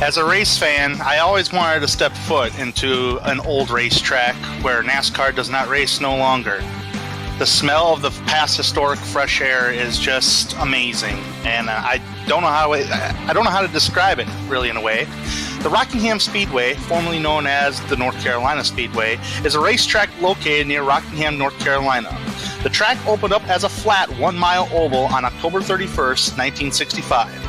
As a race fan, I always wanted to step foot into an old racetrack where NASCAR does not race no longer. The smell of the past historic fresh air is just amazing, and I don't know how to describe it really in a way. The Rockingham Speedway, formerly known as the North Carolina Speedway, is a racetrack located near Rockingham, North Carolina. The track opened up as a flat 1-mile oval on October 31st, 1965.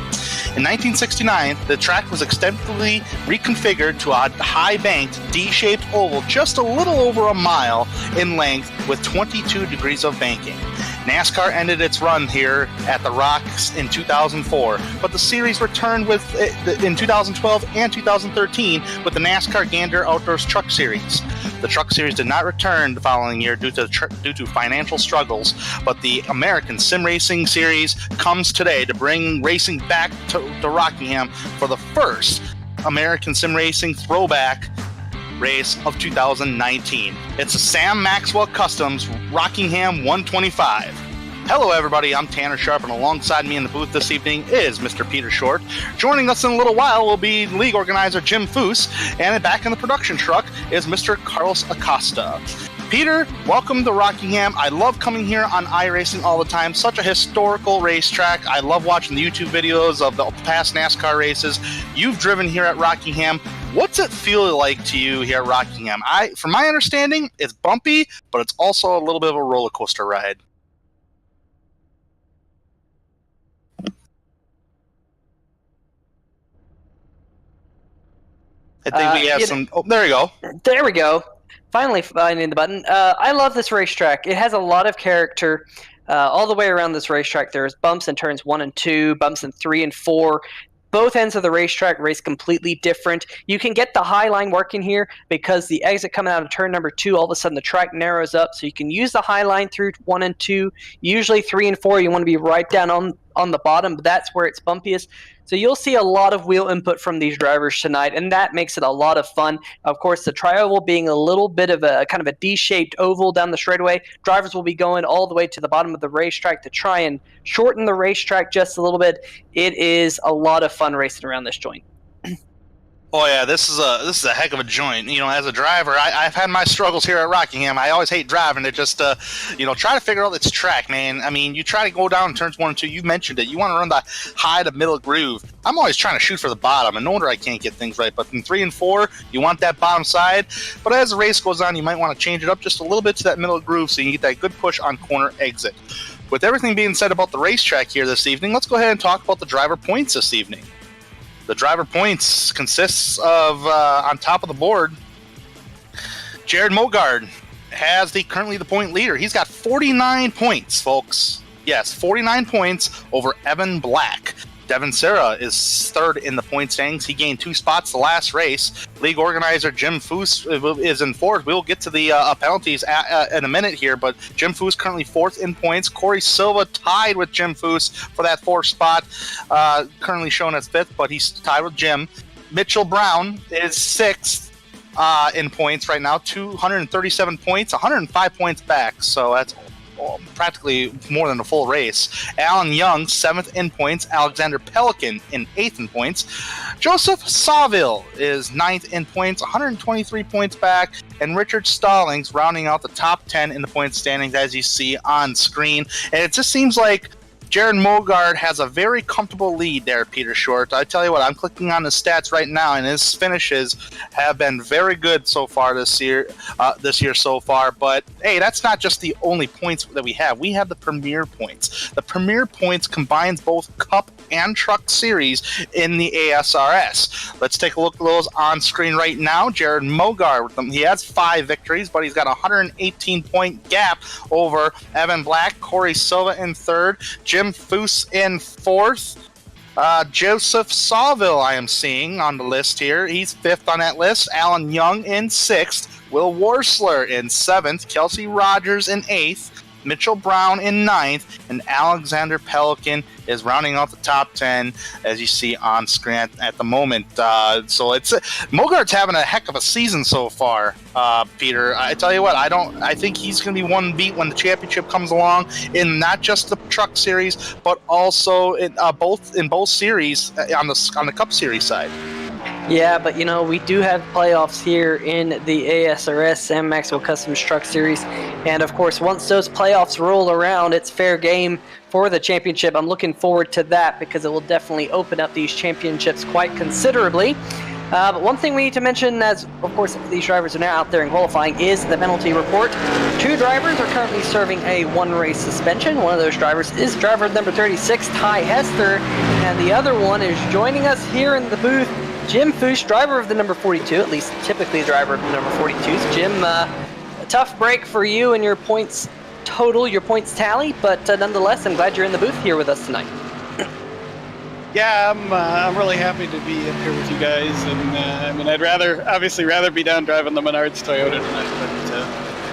In 1969, the track was extensively reconfigured to a high-banked, D-shaped oval just a little over a mile in length with 22 degrees of banking. NASCAR ended its run here at the Rocks in 2004, but the series returned in 2012 and 2013 with the NASCAR Gander Outdoors Truck Series. The Truck Series did not return the following year due to financial struggles, but the American Sim Racing Series comes today to bring racing back to Rockingham for the first American Sim Racing throwback race of 2019. It's a Sam Maxwell Customs Rockingham 125. Hello everybody, I'm Tanner Sharp, and alongside me in the booth this evening is Mr. Peter Short. Joining us in a little while will be league organizer Jim Foose, and back in the production truck is Mr. Carlos Acosta. Peter, welcome to Rockingham. I love coming here on iRacing all the time. Such a historical racetrack. I love watching the YouTube videos of the past NASCAR races. You've driven here at Rockingham. What's it feel like to you here at Rockingham? From my understanding, it's bumpy, but it's also a little bit of a roller coaster ride. I think we have some... Oh, there you go. There we go. Finally finding the button. I love this racetrack. It has a lot of character all the way around this racetrack. There's bumps in turns 1 and 2, bumps in 3 and 4. Both ends of the racetrack race completely different. You can get the high line working here because the exit coming out of turn number 2, all of a sudden the track narrows up. So you can use the high line through 1 and 2. Usually 3 and 4, you want to be right down on the bottom, but that's where it's bumpiest. So you'll see a lot of wheel input from these drivers tonight, and that makes it a lot of fun. Of course, the tri-oval being a little bit of a kind of a D-shaped oval down the straightaway, drivers will be going all the way to the bottom of the racetrack to try and shorten the racetrack just a little bit. It is a lot of fun racing around this joint. Oh yeah, this is a heck of a joint. You know, as a driver, I've had my struggles here at Rockingham. I always hate driving it. Just try to figure out its track, man. I mean, you try to go down in turns 1 and 2. You mentioned it. You want to run the high to middle groove. I'm always trying to shoot for the bottom, and no wonder I can't get things right. But in 3 and 4, you want that bottom side. But as the race goes on, you might want to change it up just a little bit to that middle groove so you get that good push on corner exit. With everything being said about the racetrack here this evening, let's go ahead and talk about the driver points this evening. The driver points consists of, on top of the board, Jared Mogard has currently the point leader. He's got 49 points, folks. Yes, 49 points over Evan Black. Devin Serra is third in the point standings. He gained 2 spots the last race. League organizer Jim Foose is in 4th. We'll get to the penalties in a minute here, but Jim Foose currently 4th in points. Corey Silva tied with Jim Foose for that 4th spot, currently shown as 5th, but he's tied with Jim. Mitchell Brown is 6th in points right now, 237 points, 105 points back, so that's practically more than a full race. Alan Young, 7th in points. Alexander Pelican in 8th in points. Joseph Sawville is 9th in points, 123 points back. And Richard Stallings rounding out the top 10 in the point standings, as you see on screen. And it just seems like Jared Mogard has a very comfortable lead there, Peter Short. I tell you what, I'm clicking on the stats right now, and his finishes have been very good so far this year so far. But hey, that's not just the only points that we have. We have the Premier Points. The Premier Points combines both Cup and Truck Series in the ASRS. Let's take a look at those on screen right now. Jared Mogard, he has 5 victories, but he's got a 118-point gap over Evan Black, Corey Silva in 3rd, Jim Foose in 4th. Joseph Sawville, I am seeing on the list here. He's 5th on that list. Alan Young in 6th. Will Worsler in 7th. Kelsey Rogers in 8th. Mitchell Brown in 9th, and Alexander Pelican is rounding out the top 10, as you see on screen at the moment. So it's Mogard's having a heck of a season so far, Peter. I tell you what, I think he's going to be one beat when the championship comes along, in not just the Truck Series, but also in both series on the Cup Series side. Yeah, but we do have playoffs here in the ASRS, Sam Maxwell Customs Truck Series. And of course, once those playoffs roll around, it's fair game for the championship. I'm looking forward to that because it will definitely open up these championships quite considerably. But one thing we need to mention, as of course these drivers are now out there in qualifying, is the penalty report. 2 drivers are currently serving a 1-race suspension. One of those drivers is driver number 36, Ty Hester, and the other one is joining us here in the booth, Jim Fuchs, driver of the number 42, at least typically driver of the number 42s. Jim, a tough break for you and your points total, your points tally, but nonetheless, I'm glad you're in the booth here with us tonight. Yeah, I'm really happy to be up here with you guys, and I'd rather be down driving the Menards Toyota tonight, but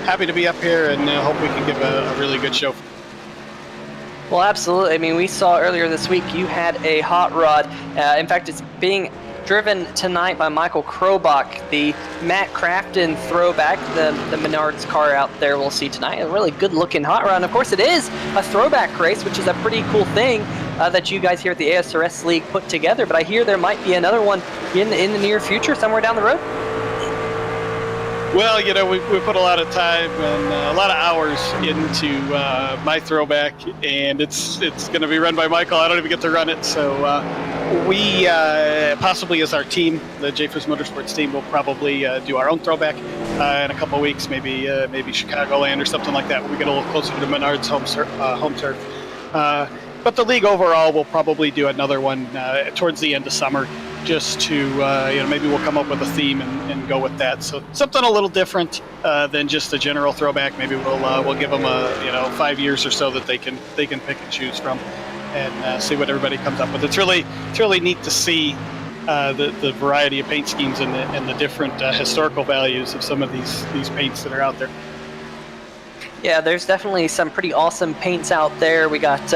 happy to be up here and hope we can give a really good show. Well, absolutely. We saw earlier this week you had a hot rod. In fact, it's being driven tonight by Michael Krobach, the Matt Crafton throwback, the Menards car out there we'll see tonight. A really good-looking hot rod. And of course, it is a throwback race, which is a pretty cool thing that you guys here at the ASRS League put together. But I hear there might be another one in the near future, somewhere down the road. Well, we put a lot of time and a lot of hours into my throwback, and it's going to be run by Michael. I don't even get to run it, so we possibly as our team, the JFUS Motorsports team, will probably do our own throwback in a couple of weeks, maybe Chicagoland or something like that. When we get a little closer to Menards home turf. But the league overall will probably do another one towards the end of summer, just to maybe we'll come up with a theme and go with that. So something a little different than just a general throwback. Maybe we'll give them 5 years or so that they can pick and choose from, and see what everybody comes up with. It's really neat to see the variety of paint schemes and the different historical values of some of these paints that are out there. Yeah, there's definitely some pretty awesome paints out there. We got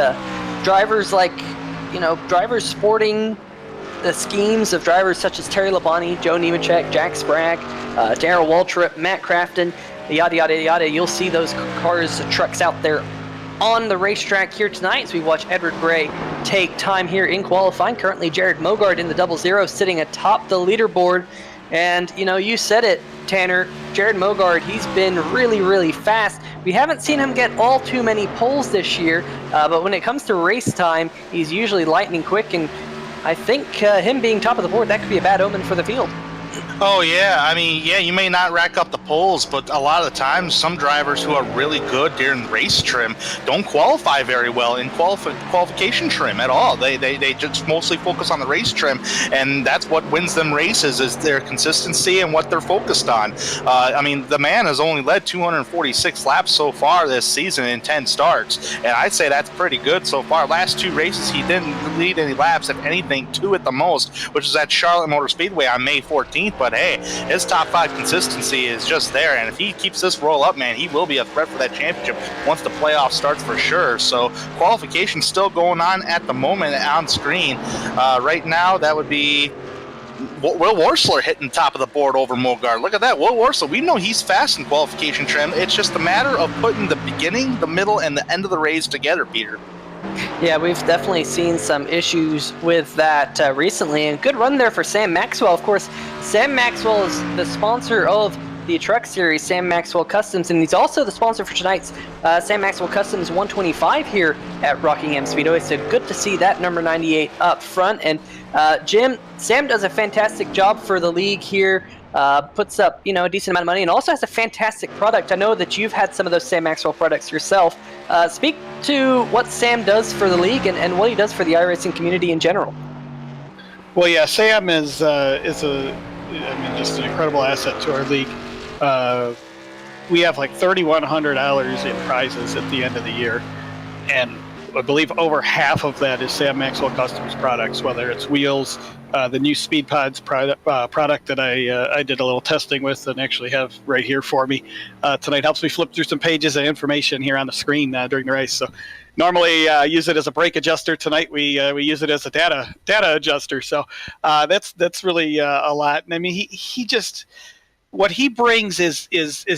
drivers drivers sporting the schemes of drivers such as Terry Labonte, Joe Nemechek, Jack Sprague, Darrell Waltrip, Matt Crafton, yada, yada, yada. You'll see those cars, trucks out there on the racetrack here tonight as we watch Edward Gray take time here in qualifying. Currently, Jared Mogard in the 00 sitting atop the leaderboard. And, you said it, Tanner, Jared Mogard, he's been really, really fast. We haven't seen him get all too many poles this year, but when it comes to race time, he's usually lightning quick, and I think him being top of the board, that could be a bad omen for the field. Oh, yeah. You may not rack up the poles, but a lot of the times some drivers who are really good during race trim don't qualify very well in qualification trim at all. They just mostly focus on the race trim, and that's what wins them races is their consistency and what they're focused on. The man has only led 246 laps so far this season in 10 starts, and I'd say that's pretty good so far. Last 2 races, he didn't lead any laps, if anything, 2 at the most, which is at Charlotte Motor Speedway on May 14th. But hey, his top 5 consistency is just there, and if he keeps this roll up, man, he will be a threat for that championship once the playoff starts for sure. So qualification still going on at the moment on screen. Right now, that would be Will Worsler hitting top of the board over Mogard. Look at that, Will Worsler. We know he's fast in qualification trim. It's just a matter of putting the beginning, the middle, and the end of the race together, Peter. Yeah, we've definitely seen some issues with that recently, and good run there for Sam Maxwell. Of course, Sam Maxwell is the sponsor of the Truck Series, Sam Maxwell Customs, and he's also the sponsor for tonight's Sam Maxwell Customs 125 here at Rockingham Speedway, so good to see that number 98 up front. And Jim, Sam does a fantastic job for the league here, puts up a decent amount of money, and also has a fantastic product. I know that you've had some of those Sam Maxwell products yourself. Speak to what Sam does for the league and what he does for the iRacing community in general. Well, yeah, Sam is just an incredible asset to our league. We have like $3,100 in prizes at the end of the year, and I believe over half of that is Sam Maxwell Customs products, whether it's wheels, the new Speed Pods product that I did a little testing with and actually have right here for me tonight. Helps me flip through some pages of information here on the screen during the race. So normally use it as a brake adjuster. Tonight we use it as a data adjuster. So that's really a lot. And he just, what he brings is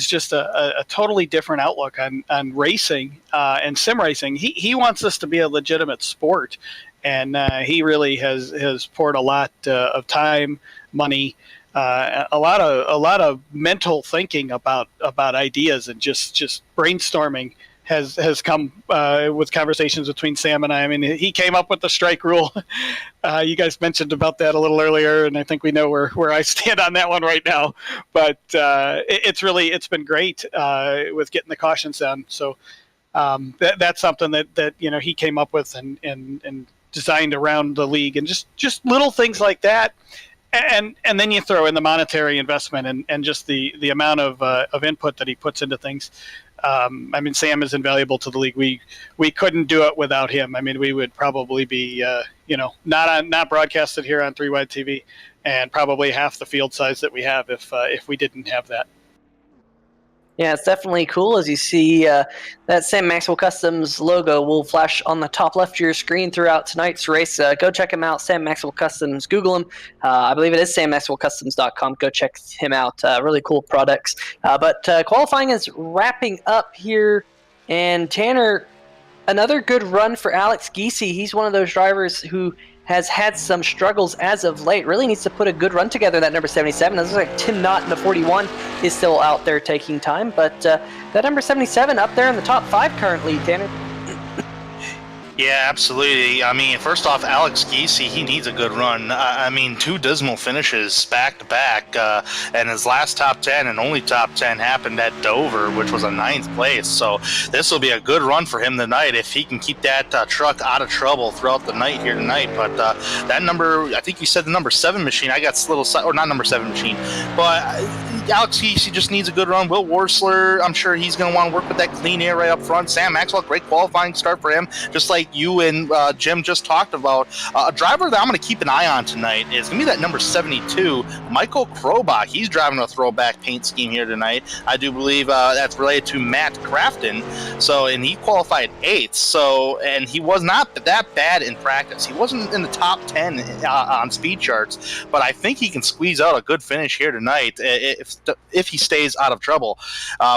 just a totally different outlook on racing and sim racing. He wants this to be a legitimate sport. and he really has poured a lot of time, money, a lot of mental thinking about ideas, and just brainstorming has come with conversations between Sam and I. I mean, he came up with the strike rule. You guys mentioned about that a little earlier, and I think we know where I stand on that one right now. But it's been great with getting the cautions down. So that's something that he came up with and designed around the league, and just little things like that. And then you throw in the monetary investment and just the amount of input that he puts into things. I mean, Sam is invaluable to the league. We couldn't do it without him. I mean, we would probably be not broadcasted here on 3 Wide TV, and probably half the field size that we have if we didn't have that. Yeah, it's definitely cool. As you see, that Sam Maxwell Customs logo will flash on the top left of your screen throughout tonight's race. Go check him out, Sam Maxwell Customs. Google him. I believe it is sammaxwellcustoms.com. Go check him out. Really cool products. But qualifying is wrapping up here. And Tanner, another good run for Alex Giese. He's one of those drivers who has had some struggles as of late. Really needs to put a good run together, that number 77. It looks like Tim Knott in the 41 is still out there taking time, but that number 77 up there in the top 5 currently, Tanner. Yeah, absolutely. I mean, first off, Alex Giese, he needs a good run. I mean, 2 dismal finishes back-to-back, and his last top 10 and only top 10 happened at Dover, which was a 9th place. So this will be a good run for him tonight if he can keep that truck out of trouble throughout the night here tonight. But that number, I think you said the number 7 machine, I got a little, or not number 7 machine, but Alex Giese just needs a good run. Will Worsler, I'm sure he's going to want to work with that clean air right up front. Sam Maxwell, great qualifying start for him, just like you and Jim just talked about. A driver that I'm going to keep an eye on tonight is going to be that number 72, Michael Krobach. He's driving a throwback paint scheme here tonight. I do believe that's related to Matt Crafton. So, and he qualified 8th. So, and he was not that bad in practice. He wasn't in the top 10 on speed charts, but I think he can squeeze out a good finish here tonight if he stays out of trouble.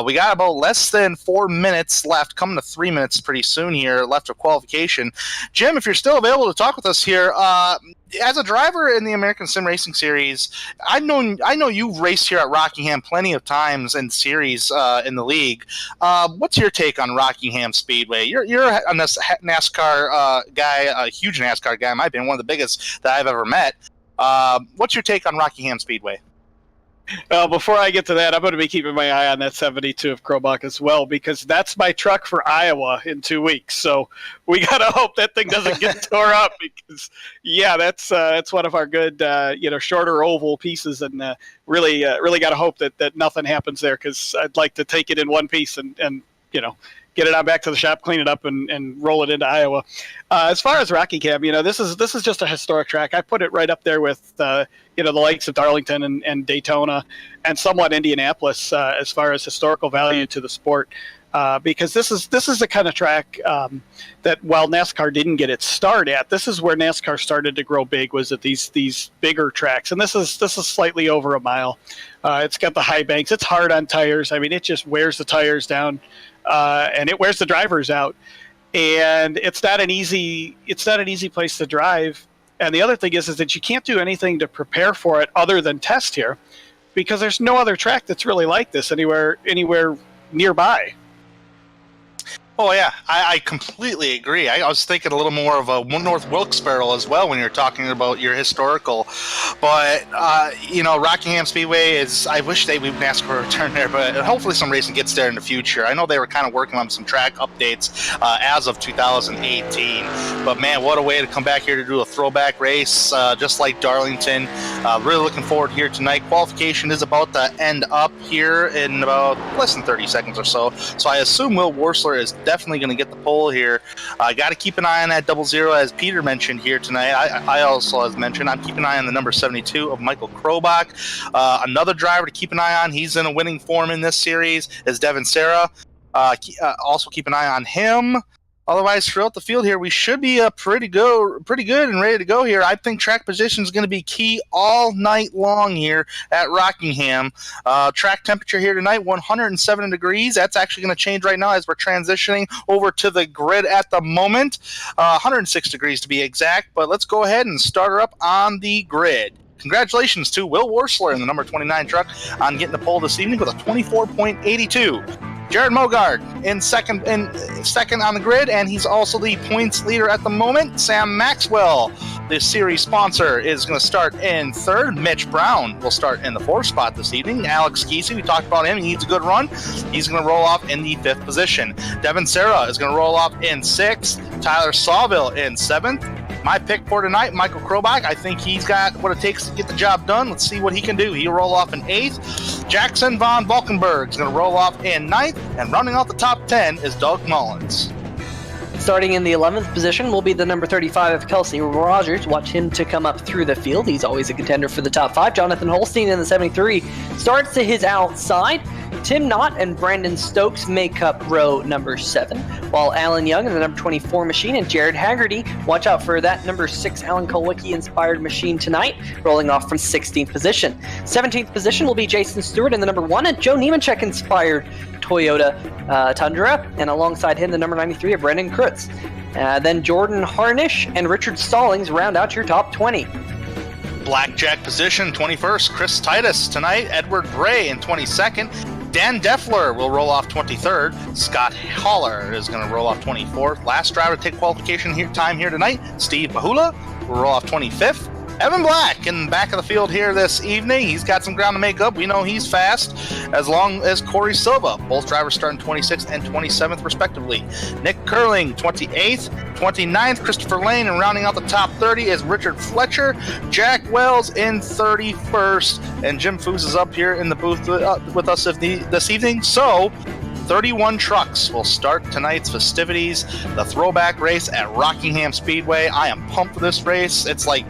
We got about less than 4 minutes left, coming to 3 minutes pretty soon here left of qualification. Jim, if you're still available to talk with us here, as a driver in the American Sim Racing Series, I know you've raced here at Rockingham plenty of times in series in the league. What's your take on Rockingham Speedway? You're a NASCAR guy, a huge NASCAR guy. Might be one of the biggest that I've ever met. What's your take on Rockingham Speedway? Before I get to that, I'm going to be keeping my eye on that 72 of Krobach as well, because that's my truck for Iowa in 2 weeks. So we got to hope that thing doesn't get tore up, because that's one of our good shorter oval pieces, and really got to hope that nothing happens there, because I'd like to take it in one piece and get it on back to the shop, clean it up, and roll it into Iowa. As far as Rockingham, this is just a historic track. I put it right up there with the likes of Darlington and Daytona, and somewhat Indianapolis as far as historical value to the sport. Because this is the kind of track that, while NASCAR didn't get its start at, this is where NASCAR started to grow big, was at these bigger tracks. And this is slightly over a mile. It's got the high banks. It's hard on tires. I mean, it just wears the tires down. And it wears the drivers out, and it's not an easy place to drive. And the other thing is that you can't do anything to prepare for it other than test here, because there's no other track that's really like this anywhere nearby. Oh, yeah, I completely agree. I was thinking a little more of a North Wilkes-Barre as well when you're talking about your historical. But, Rockingham Speedway is, I wish they would NASCAR return there, but hopefully some racing gets there in the future. I know they were kind of working on some track updates as of 2018. But, man, what a way to come back here to do a throwback race, just like Darlington. Really looking forward here tonight. Qualification is about to end up here in about less than 30 seconds or so. So I assume Will Worsler is definitely going to get the pole here. I got to keep an eye on that 00, as Peter mentioned here tonight. I also, as mentioned, I'm keeping an eye on the number 72 of Michael Krobach. Another driver to keep an eye on, he's in a winning form in this series, is Devin Serra. Also keep an eye on him. Otherwise, throughout the field here, we should be pretty good and ready to go here. I think track position is going to be key all night long here at Rockingham. Track temperature here tonight, 107 degrees. That's actually going to change right now as we're transitioning over to the grid at the moment. 106 degrees to be exact, but let's go ahead and start her up on the grid. Congratulations to Will Worsler in the number 29 truck on getting the pole this evening with a 24.82. Jared Mogard in second on the grid, and he's also the points leader at the moment. Sam Maxwell, the series sponsor, is going to start in third. Mitch Brown will start in the fourth spot this evening. Alex Kesey, we talked about him. He needs a good run. He's going to roll off in the fifth position. Devin Serra is going to roll off in sixth. Tyler Sawville in seventh. My pick for tonight, Michael Krobach. I think he's got what it takes to get the job done. Let's see what he can do. He'll roll off in 8th. Jackson Von Valkenburg is going to roll off in 9th. And rounding out the top 10 is Doug Mullins. Starting in the 11th position will be the number 35 of Kelsey Rogers. Watch him to come up through the field. He's always a contender for the top 5. Jonathan Holstein in the 73 starts to his outside. Tim Knott and Brandon Stokes make up row number 7, while Alan Young in the number 24 machine and Jared Haggerty, watch out for that number 6 Alan Kolwicki inspired machine tonight, rolling off from 16th position. 17th position will be Jason Stewart in the number 1 and Joe Nemechek inspired Toyota Tundra, and alongside him the number 93 of Brendan Krutz. Then Jordan Harnish and Richard Stallings round out your top 20. Blackjack position, 21st, Chris Titus tonight. Edward Bray in 22nd. Dan Deffler will roll off 23rd. Scott Haller is going to roll off 24th. Last driver to take qualification time here tonight, Steve Bahula, will roll off 25th. Evan Black in the back of the field here this evening. He's got some ground to make up. We know he's fast, as long as Corey Silva. Both drivers starting 26th and 27th, respectively. Nick Curling, 28th. 29th, Christopher Lane, and rounding out the top 30 is Richard Fletcher. Jack Wells in 31st. And Jim Foose is up here in the booth with us this evening. So 31 trucks will start tonight's festivities, the throwback race at Rockingham Speedway. I am pumped for this race. It's like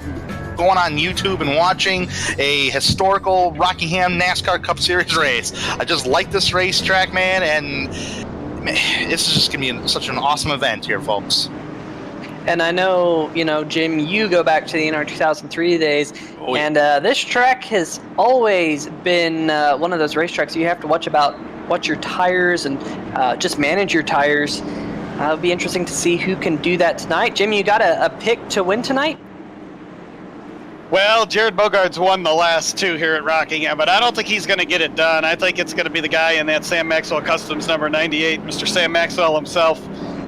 going on YouTube and watching a historical Rockingham NASCAR Cup Series race. I just like this racetrack, man, and this is just going to be such an awesome event here, folks. And I know, Jim, you go back to the NR 2003 days, and this track has always been one of those racetracks you have to watch your tires and just manage your tires. It'll be interesting to see who can do that tonight. Jim, you got a pick to win tonight? Well, Jared Bogart's won the last 2 here at Rockingham, but I don't think he's going to get it done. I think it's going to be the guy in that Sam Maxwell Customs number 98, Mr. Sam Maxwell himself,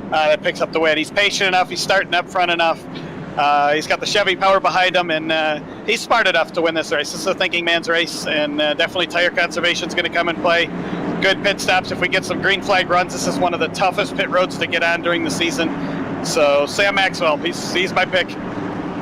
that picks up the win. He's patient enough. He's starting up front enough. He's got the Chevy power behind him, and he's smart enough to win this race. This is a thinking man's race, and definitely tire conservation is going to come and play. Good pit stops. If we get some green flag runs, this is one of the toughest pit roads to get on during the season. So Sam Maxwell, he's my pick.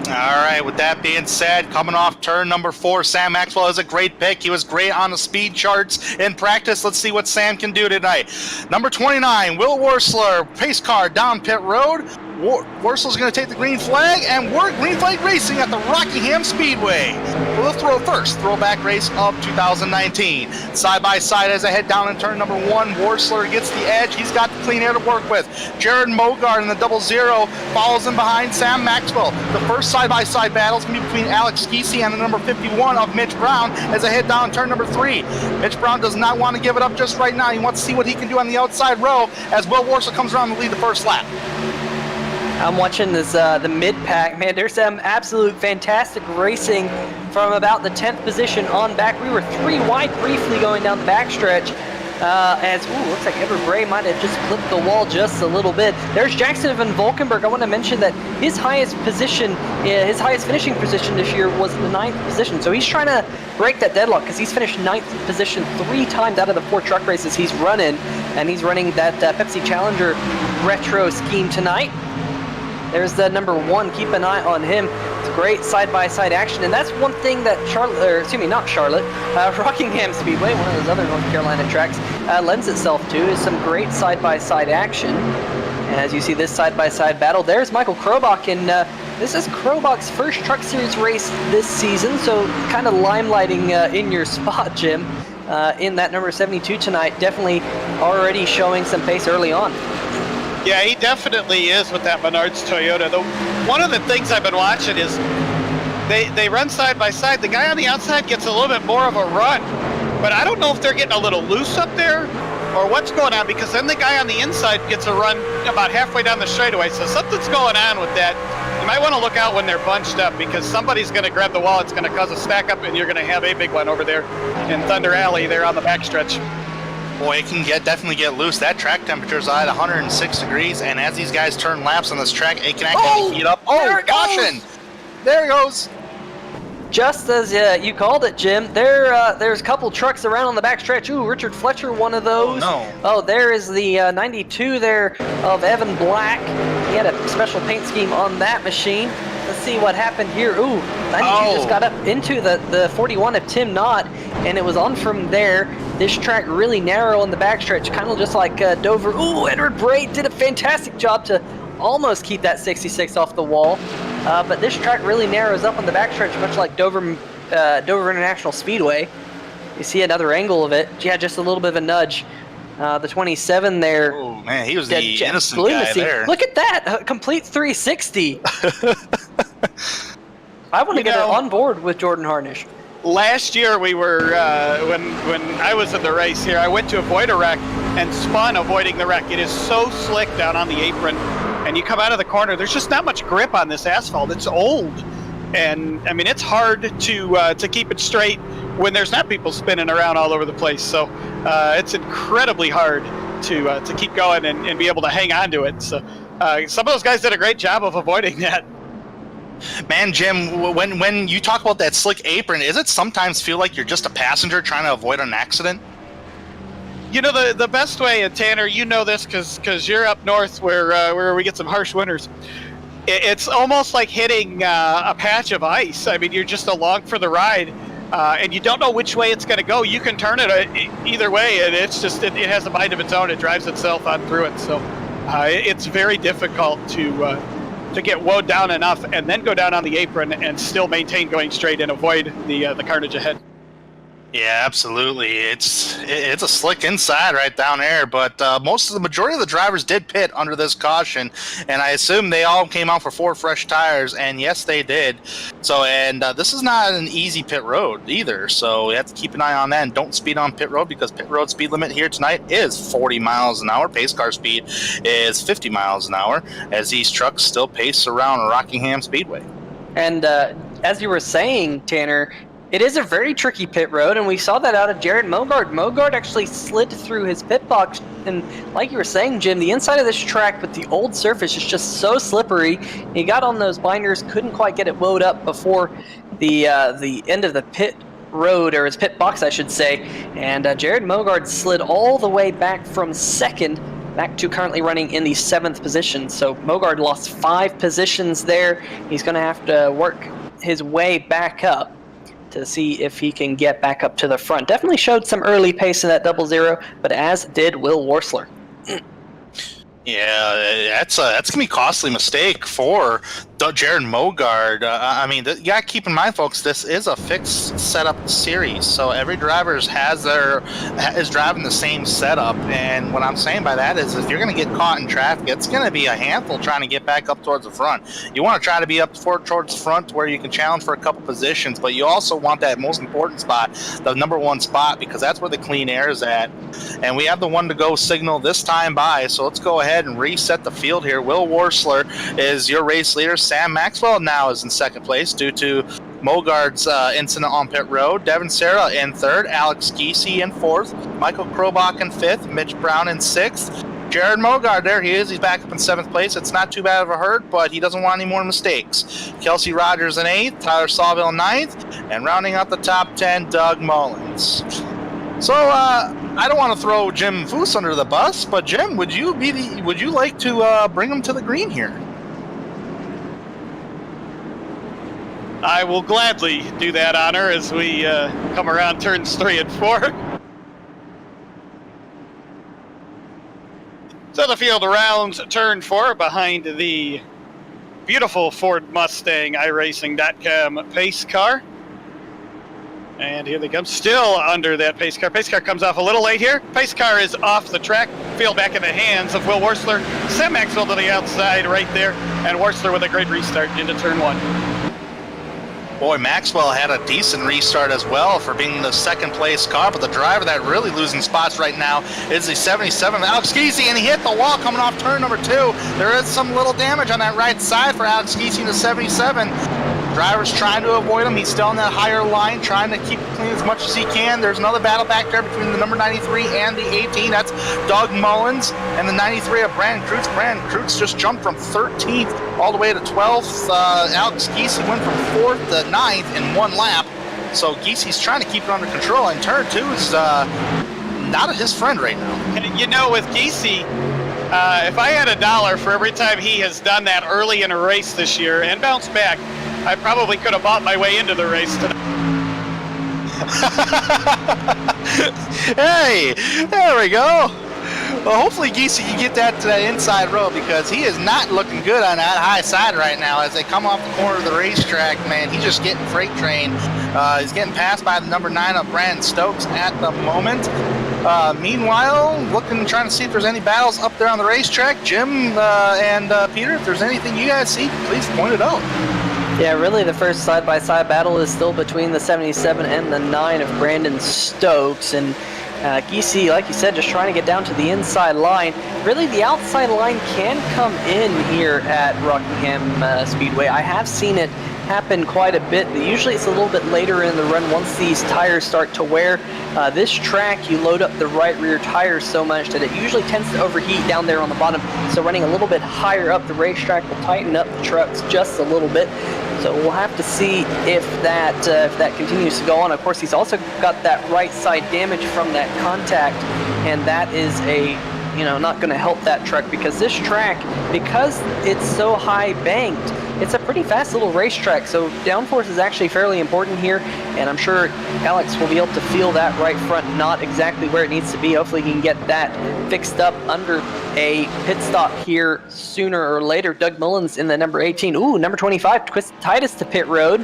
All right, with that being said, coming off turn number 4, Sam Maxwell is a great pick. He was great on the speed charts in practice. Let's see what Sam can do tonight. Number 29, Will Worsler, pace car down pit road. Worsler's going to take the green flag, and we're green flag racing at the Rockingham Speedway. We'll throw first throwback race of 2019. Side by side as I head down in turn number 1, Worsler gets the edge. He's got the clean air to work with. Jared Mogard in the 00 follows in behind Sam Maxwell. The first side by side battle is going to be between Alex Kesey and the number 51 of Mitch Brown as I head down turn number 3. Mitch Brown does not want to give it up just right now. He wants to see what he can do on the outside row as Will Worsler comes around to lead the first lap. I'm watching this the mid-pack. Man, there's some absolute fantastic racing from about the 10th position on back. We were 3 wide briefly going down the backstretch. Looks like Edward Bray might have just flipped the wall just a little bit. There's Jackson Van Valkenburg. I want to mention that his highest finishing position this year was the 9th position. So he's trying to break that deadlock because he's finished 9th position 3 times out of the 4 truck races he's running. And he's running that Pepsi Challenger retro scheme tonight. There's the number 1. Keep an eye on him. It's great side-by-side action, and that's one thing that Rockingham Speedway, one of those other North Carolina tracks, lends itself to is some great side-by-side action. And as you see this side-by-side battle, there's Michael Krobach, and this is Krobach's first Truck Series race this season, so kind of limelighting in your spot, Jim, in that number 72 tonight. Definitely already showing some pace early on. Yeah, he definitely is with that Menards Toyota. One of the things I've been watching is they run side by side. The guy on the outside gets a little bit more of a run, but I don't know if they're getting a little loose up there or what's going on, because then the guy on the inside gets a run about halfway down the straightaway. So something's going on with that. You might want to look out when they're bunched up, because somebody's going to grab the wall. It's going to cause a stack up, and you're going to have a big one over there in Thunder Alley there on the backstretch. Boy, it can definitely get loose. That track temperature is at 106 degrees, and as these guys turn laps on this track, it can actually heat up. Oh, caution! There it goes. Just as you called it, Jim, there's a couple trucks around on the backstretch. Ooh, Richard Fletcher, one of those. Oh, no. Oh, there is the 92 there of Evan Black. He had a special paint scheme on that machine. Let's see what happened here. Ooh, 92 just got up into the 41 of Tim Knott, and it was on from there. This track really narrow on the backstretch, kind of just like Dover. Ooh, Edward Bray did a fantastic job to almost keep that 66 off the wall. But this track really narrows up on the backstretch, much like Dover International Speedway. You see another angle of it. Yeah, just a little bit of a nudge. The 27 there. Oh, man, he was the innocent guy there. Look at that, a complete 360. I want to get on board with Jordan Harnish. Last year we were, when I was in the race here, I went to avoid a wreck and spun avoiding the wreck. It is so slick down on the apron, and you come out of the corner, there's just not much grip on this asphalt. It's old, and I mean, it's hard to keep it straight when there's not people spinning around all over the place. So it's incredibly hard to keep going and be able to hang on to it. So some of those guys did a great job of avoiding that. Man, Jim, when you talk about that slick apron, does it sometimes feel like you're just a passenger trying to avoid an accident? You know, the best way, and Tanner, you know this because you're up north where we get some harsh winters. It's almost like hitting a patch of ice. I mean, you're just along for the ride, and you don't know which way it's going to go. You can turn it either way, and it's just it has a mind of its own. It drives itself on through it. So it's very difficult to get woed down enough and then go down on the apron and still maintain going straight and avoid the carnage ahead. Yeah, absolutely. It's a slick inside right down there, but the majority of the drivers did pit under this caution, and I assume they all came out for 4 fresh tires, and yes, they did. So, and this is not an easy pit road either, so you have to keep an eye on that, and don't speed on pit road, because pit road speed limit here tonight is 40 miles an hour. Pace car speed is 50 miles an hour, as these trucks still pace around Rockingham Speedway. And as you were saying, Tanner, it is a very tricky pit road, and we saw that out of Jared Mogard. Mogard actually slid through his pit box, and like you were saying, Jim, the inside of this track with the old surface is just so slippery. He got on those binders, couldn't quite get it woed up before the end of the pit road, or his pit box, I should say, and Jared Mogard slid all the way back from second back to currently running in the 7th position. So Mogard lost 5 positions there. He's going to have to work his way back up to see if he can get back up to the front. Definitely showed some early pace in that 00, but as did Will Worsler. Yeah, that's going to be a costly mistake for Jared Mogard. I mean, you got to keep in mind, folks, this is a fixed setup series, so every driver is driving the same setup, and what I'm saying by that is if you're going to get caught in traffic, it's going to be a handful trying to get back up towards the front. You want to try to be up towards the front where you can challenge for a couple positions, but you also want that most important spot, the number 1 spot, because that's where the clean air is at, and we have the 1 to go signal this time by, so let's go ahead and reset the field here. Will Worsler is your race leader. Sam Maxwell now is in 2nd place due to Mogard's incident on pit road. Devin Serra in 3rd. Alex Giese in 4th. Michael Krobach in 5th. Mitch Brown in 6th. Jared Mogard, there he is. He's back up in 7th place. It's not too bad of a hurt, but he doesn't want any more mistakes. Kelsey Rogers in 8th. Tyler Sawville in 9th. And rounding out the top 10, Doug Mullins. So, I don't want to throw Jim Foose under the bus, but Jim, would you like to bring him to the green here? I will gladly do that honor as we come around turns 3 and 4. So the field rounds turn 4 behind the beautiful Ford Mustang iRacing.com pace car. And here they come, still under that pace car. Pace car comes off a little late here. Pace car is off the track, field back in the hands of Will Worsler. Sam Maxwell to the outside right there, and Worsler with a great restart into turn 1. Boy, Maxwell had a decent restart as well for being the second place car, but the driver that really losing spots right now is the 77, Alex Giese, and he hit the wall coming off turn number 2. There is some little damage on that right side for Alex Giese in the 77. Driver's trying to avoid him. He's still on that higher line, trying to keep it clean as much as he can. There's another battle back there between the number 93 and the 18. That's Doug Mullins and the 93 of Brandon Kreutz. Brandon Kreutz just jumped from 13th all the way to 12th. Alex Giese went from 4th to 9th in 1 lap. So Giese's trying to keep it under control. And turn 2 is not his friend right now. And you know, with Giese, if I had $1 for every time he has done that early in a race this year and bounced back, I probably could have bought my way into the race today. Hey, there we go. Well, hopefully Giese can get that to that inside row, because he is not looking good on that high side right now as they come off the corner of the racetrack. Man, he's just getting freight trained. He's getting passed by the number 9 of Brandon Stokes at the moment. Meanwhile, trying to see if there's any battles up there on the racetrack. Jim and Peter, if there's anything you guys see, please point it out. Yeah, really the first side-by-side battle is still between the 77 and the 9 of Brandon Stokes. And Giese, like you said, just trying to get down to the inside line. Really, the outside line can come in here at Rockingham Speedway. I have seen it happen quite a bit, but usually it's a little bit later in the run once these tires start to wear. This track, you load up the right rear tires so much that it usually tends to overheat down there on the bottom. So running a little bit higher up the racetrack will tighten up the trucks just a little bit. So we'll have to see if that continues to go on. Of course, he's also got that right side damage from that contact, and that is not going to help that truck, because this track, because it's so high banked, it's a pretty fast little racetrack. So downforce is actually fairly important here, and I'm sure Alex will be able to feel that right front not exactly where it needs to be. Hopefully he can get that fixed up under a pit stop here sooner or later. Doug Mullins in the number 18. Ooh, number 25, Titus to pit road.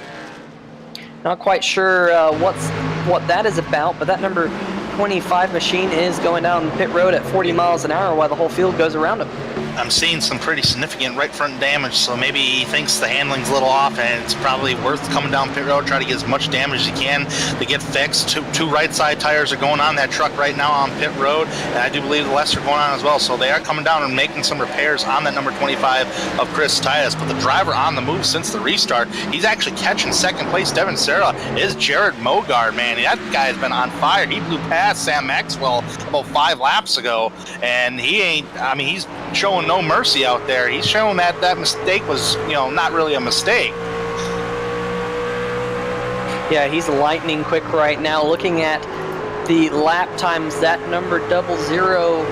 Not quite sure what that is about, but that number 25 machine is going down pit road at 40 miles an hour while the whole field goes around him. I'm seeing some pretty significant right front damage, so maybe he thinks the handling's a little off, and it's probably worth coming down pit road, try to get as much damage as he can to get fixed. Two right side tires are going on that truck right now on pit road, and I do believe the left are going on as well, so they are coming down and making some repairs on that number 25 of Chris Titus. But the driver on the move since the restart, he's actually catching second place. Devin Serra is Jared Mogard, man. That guy's been on fire. He blew past Sam Maxwell about 5 laps ago, and he's showing no mercy out there. He's showing that mistake was, not really a mistake. Yeah, he's lightning quick right now. Looking at the lap times, that number 00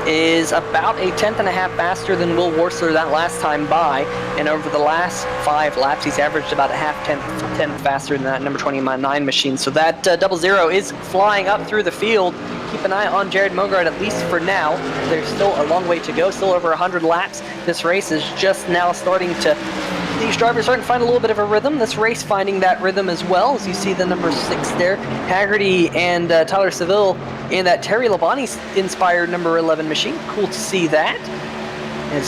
is about a 10th and a half faster than Will Worsler that last time by, and over the last 5 laps he's averaged about a half tenth faster than that number 29 machine. So that 00 is flying up through the field. Keep an eye on Jared Mogard, at least for now. There's still a long way to go, still over 100 laps. This race is just now starting to, these drivers starting to find a little bit of a rhythm. This race finding that rhythm as well, as you see the number 6 there, Haggerty and Tyler Seville in that Terry Labonte-inspired number 11 machine. Cool to see that, as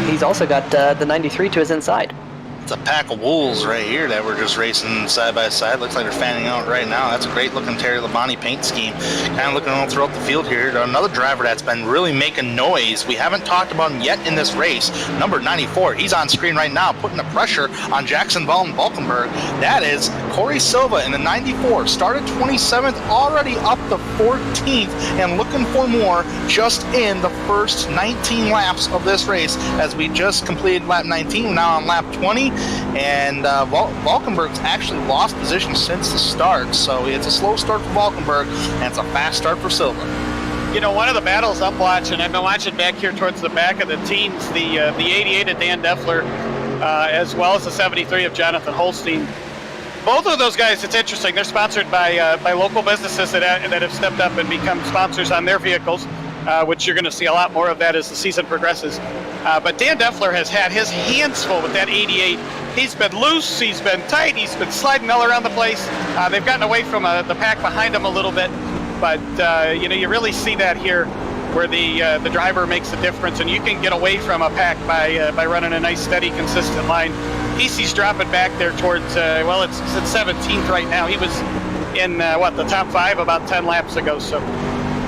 he's also got the 93 to his inside. It's a pack of wolves right here that we're just racing side by side. Looks like they're fanning out right now. That's a great looking Terry Labonte paint scheme. Kind of looking all throughout the field here. Another driver that's been really making noise. We haven't talked about him yet in this race. Number 94. He's on screen right now, putting the pressure on Jackson Valkenburg. That is Corey Silva in the 94. Started 27th, already up to 14th, and looking for more just in the first 19 laps of this race, as we just completed lap 19. We're now on lap 20. And Valkenburg's actually lost position since the start, so it's a slow start for Valkenburg, and it's a fast start for Silva. One of the battles I'm watching, I've been watching back here towards the back of the teams, the 88 of Dan Deffler, as well as the 73 of Jonathan Holstein. Both of those guys, it's interesting, they're sponsored by local businesses that have stepped up and become sponsors on their vehicles, which you're going to see a lot more of that as the season progresses. But Dan Deffler has had his hands full with that 88 He's been loose, he's been tight, he's been sliding all around the place. They've gotten away from the pack behind him a little bit, but you really see that here, where the driver makes a difference, and you can get away from a pack by running a nice, steady, consistent line. EC's dropping back there towards it's 17th right now. He was in the top 5 about 10 laps ago, so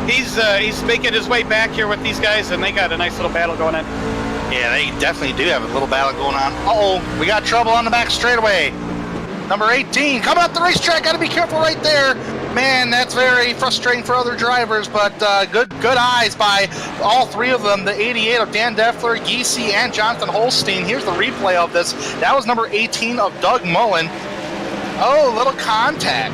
he's making his way back here with these guys, and they got a nice little battle going on. Yeah, they definitely do have a little battle going on. Uh-oh, we got trouble on the back straightaway. Number 18 coming up the racetrack. Got to be careful right there. Man, that's very frustrating for other drivers, but good eyes by all 3 of them. The 88 of Dan Deffler, Giese, and Jonathan Holstein. Here's the replay of this. That was number 18 of Doug Mullen. Oh, little contact.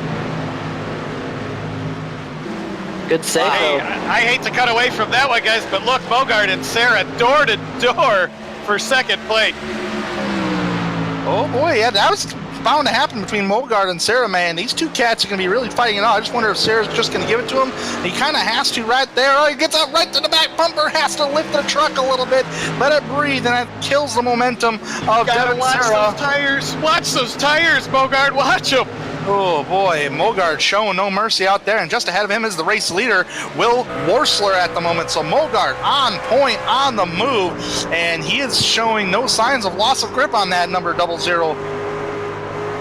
Good save. I hate to cut away from that one, guys, but look, Mogard and Sarah door to door for second place. Oh boy, yeah, that was bound to happen between Mogard and Sarah, man. These 2 cats are going to be really fighting it out. I just wonder if Sarah's just going to give it to him. He kind of has to right there. Oh, he gets up right to the back bumper, has to lift the truck a little bit, let it breathe, and that kills the momentum of Devin Sarah. Those tires. Watch those tires, Mogard. Watch them. Oh boy, Mogard showing no mercy out there, and just ahead of him is the race leader, Will Worsler at the moment. So Mogard on point, on the move, and he is showing no signs of loss of grip on that number 00.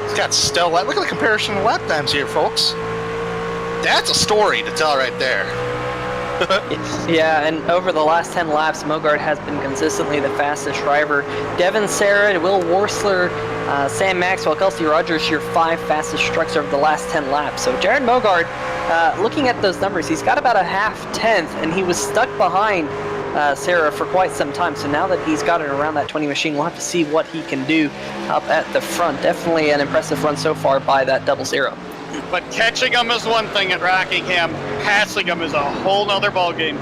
He's got stellar lap. Look at the comparison of lap times here, folks. That's a story to tell right there. Yeah, and over the last 10 laps, Mogard has been consistently the fastest driver. Devin Sarah, Will Worsler, Sam Maxwell, Kelsey Rogers, your 5 fastest trucks over the last 10 laps. So Jared Mogard, looking at those numbers, he's got about a half tenth, and he was stuck behind Sarah for quite some time. So now that he's got it around that 20 machine, we'll have to see what he can do up at the front. Definitely an impressive run so far by that 00. But catching them is one thing at Rockingham. Passing them is a whole nother ballgame.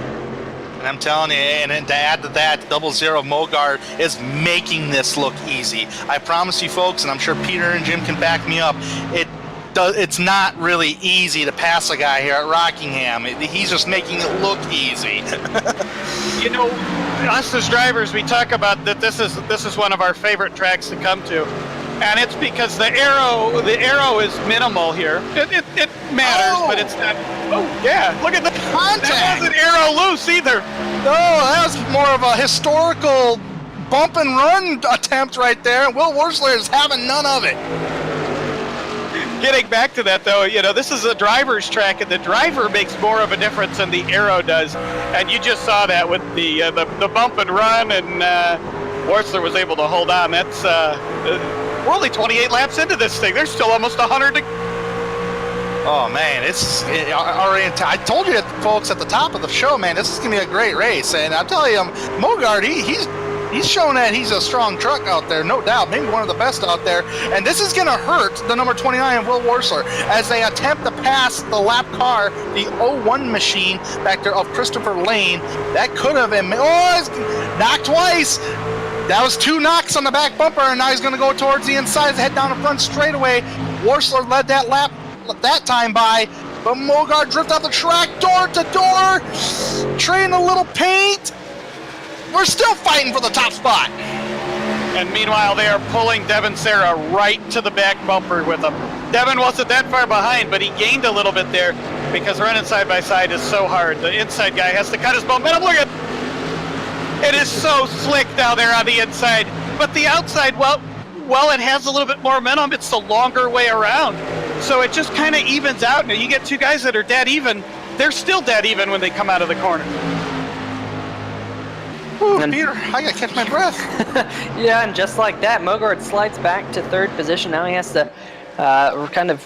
And I'm telling you, and to add to that, 00 Mogard is making this look easy. I promise you folks, and I'm sure Peter and Jim can back me up, it's not really easy to pass a guy here at Rockingham. He's just making it look easy. Us as drivers, we talk about that this is one of our favorite tracks to come to. And it's because the arrow is minimal here. It matters, but it's not. Oh yeah, look at the contact. That wasn't arrow loose either. No, that was more of a historical bump and run attempt right there. Will Worsler is having none of it. Getting back to that though, this is a driver's track, and the driver makes more of a difference than the arrow does. And you just saw that with the bump and run, and Worsler was able to hold on. That's we're only 28 laps into this thing. There's still almost 100 to... Oh, man, I told you, folks, at the top of the show, man, this is going to be a great race. And I'll tell you, Mogard, he's shown that he's a strong truck out there, no doubt. Maybe one of the best out there. And this is going to hurt the number 29, Will Worsler, as they attempt to pass the lap car, the 01 machine back there of Christopher Lane. That could have been... Oh, it's knocked twice. That was 2 knocks on the back bumper, and now he's going to go towards the inside, head down the front straightaway. Worsler led that lap that time by, but Mogard drifted out the track, door to door, trading a little paint. We're still fighting for the top spot. And meanwhile, they are pulling Devin Sarah right to the back bumper with them. Devin wasn't that far behind, but he gained a little bit there because running side by side is so hard. The inside guy has to cut his momentum. Look at it is so slick down there on the inside, but the outside, well, it has a little bit more momentum. It's the longer way around, so it just kind of evens out. Now you get 2 guys that are dead even. They're still dead even when they come out of the corner. Ooh, Peter, I gotta catch my breath. Yeah, and just like that, Mogard slides back to 3rd position. Now he has to kind of,